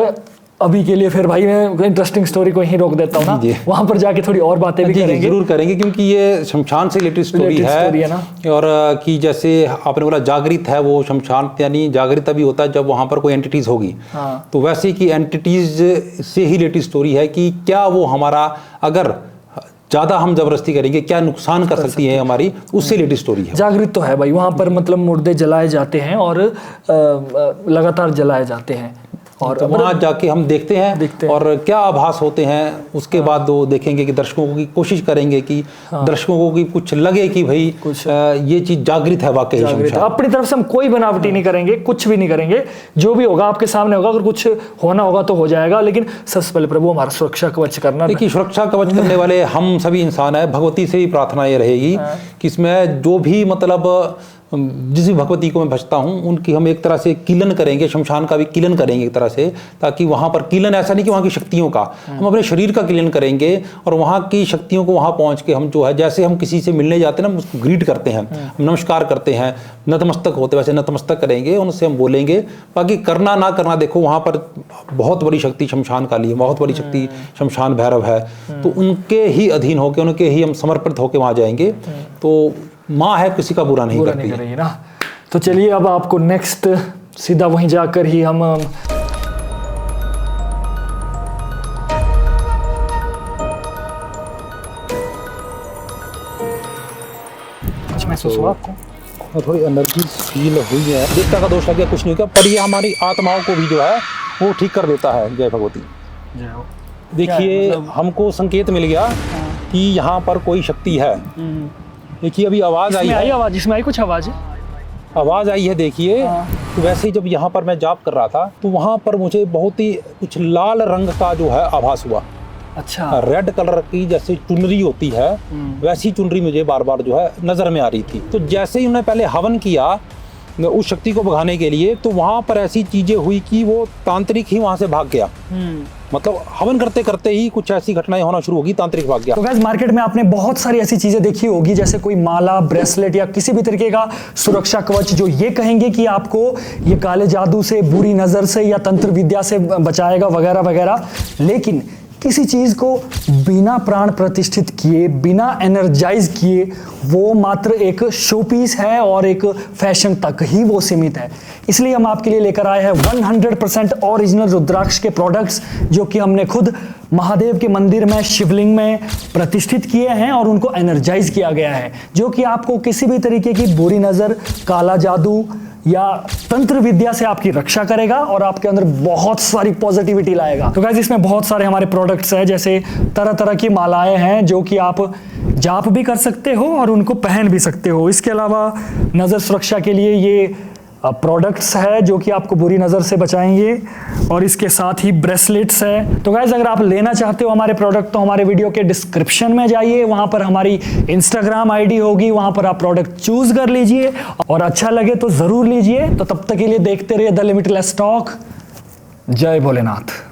अभी के लिए फिर भाई मैं इंटरेस्टिंग स्टोरी को यहीं रोक देता हूँ ना, वहां पर जाके थोड़ी और बातें भी करेंगे, जरूर करेंगे, क्योंकि ये शमशान से रिलेटेड स्टोरी है ना। और कि जैसे आपने बोला जागृत है वो शमशान, यानी जागृत अभी होता है जब वहां पर कोई एंटिटीज होगी। तो वैसे की एंटिटीज से ही रिलेटेड स्टोरी है कि क्या वो हमारा, अगर ज्यादा हम जबरदस्ती करेंगे क्या नुकसान कर सकती है हमारी, उससे रिलेटेड स्टोरी है। जागृत तो है भाई, वहां पर मतलब मुर्दे जलाए जाते हैं और लगातार जलाए जाते हैं और तो वहाँ जाके हम देखते हैं और क्या आभास होते हैं। उसके बाद वो देखेंगे कि दर्शकों की कोशिश करेंगे कि दर्शकों को कि कुछ लगे कि भाई कुछ ये चीज जागृत है वाकई। अपनी तरफ से हम कोई बनावटी नहीं करेंगे, कुछ भी नहीं करेंगे, जो भी होगा आपके सामने होगा। अगर कुछ होना होगा तो हो जाएगा, लेकिन सबसे पहले प्रभु हमारा सुरक्षा कवच करना। देखिए, सुरक्षा कवच करने वाले हम सभी इंसान है। भगवती से भी प्रार्थना ये रहेगी कि इसमें जो भी मतलब जिस भी भगवती को मैं भजता हूँ उनकी हम एक तरह से किलन करेंगे, शमशान का भी किलन करेंगे एक तरह से, ताकि वहाँ पर किलन ऐसा नहीं कि वहाँ की शक्तियों का, हम अपने शरीर का किलन करेंगे और वहाँ की शक्तियों को वहाँ पहुँच के हम जो है, जैसे हम किसी से मिलने जाते हैं ना, उसको ग्रीट करते हैं, नमस्कार करते हैं, नतमस्तक होते, वैसे नतमस्तक करेंगे, उनसे हम बोलेंगे। बाकी करना ना करना, देखो वहाँ पर बहुत बड़ी शक्ति शमशान काली है, बहुत बड़ी शक्ति शमशान भैरव है, तो उनके ही अधीन होकर, उनके ही हम समर्पित होकर वहाँ जाएंगे। तो माँ है, किसी का बुरा नहीं करती है ना। तो चलिए अब आपको नेक्स्ट सीधा वहीं जाकर ही हम महसूस हुआ आपको? थोड़ी एनर्जी फील हुई है। देवता का दोष लगे कुछ नहीं किया, पर ये हमारी आत्माओं को भी जो है वो ठीक कर देता है। जय भगवती। देखिए, हमको संकेत मिल गया कि यहाँ पर कोई शक्ति है। देखिए अभी आवाज आई है, आवाज इसमें आई, कुछ आवाज आई है। देखिए तो वैसे ही जब यहाँ पर मैं जाप कर रहा था तो वहाँ पर मुझे बहुत ही कुछ लाल रंग का जो है आभास हुआ। अच्छा, रेड कलर की जैसे चुनरी होती है वैसी चुनरी मुझे बार बार जो है नजर में आ रही थी। तो जैसे ही उन्होंने पहले हवन किया उस शक्ति को भगाने के लिए, तो वहाँ पर ऐसी चीजें हुई कि वो तांत्रिक ही वहाँ से भाग गया। मतलब हवन करते करते ही कुछ ऐसी घटनाएं होना शुरू होगी, तांत्रिक भाग गया। तो गाइस, मार्केट में आपने बहुत सारी ऐसी चीजें देखी होगी, जैसे कोई माला, ब्रेसलेट या किसी भी तरीके का सुरक्षा कवच जो ये कहेंगे कि आपको ये काले जादू से, बुरी नजर से या तंत्र विद्या से बचाएगा वगैरह वगैरह। लेकिन किसी चीज को बिना प्राण प्रतिष्ठित किए, बिना एनर्जाइज किए, वो मात्र एक शो पीस है और एक फैशन तक ही वो सीमित है। इसलिए हम आपके लिए लेकर आए हैं 100% ओरिजिनल रुद्राक्ष के प्रोडक्ट्स, जो कि हमने खुद महादेव के मंदिर में, शिवलिंग में प्रतिष्ठित किए हैं और उनको एनर्जाइज किया गया है, जो कि आपको किसी भी तरीके की बुरी नजर, काला जादू या तंत्र विद्या से आपकी रक्षा करेगा और आपके अंदर बहुत सारी पॉजिटिविटी लाएगा। तो गाइस, इसमें बहुत सारे हमारे प्रोडक्ट्स हैं, जैसे तरह तरह की मालाएं हैं जो कि आप जाप भी कर सकते हो और उनको पहन भी सकते हो। इसके अलावा नज़र सुरक्षा के लिए ये प्रोडक्ट्स है जो कि आपको बुरी नज़र से बचाएंगे, और इसके साथ ही ब्रेसलेट्स है। तो गाइस, अगर आप लेना चाहते हो हमारे प्रोडक्ट तो हमारे वीडियो के डिस्क्रिप्शन में जाइए, वहां पर हमारी इंस्टाग्राम आईडी होगी, वहां पर आप प्रोडक्ट चूज कर लीजिए और अच्छा लगे तो जरूर लीजिए। तो तब तक के लिए देखते रहिए द लिमिटलेस स्टॉक। जय भोलेनाथ।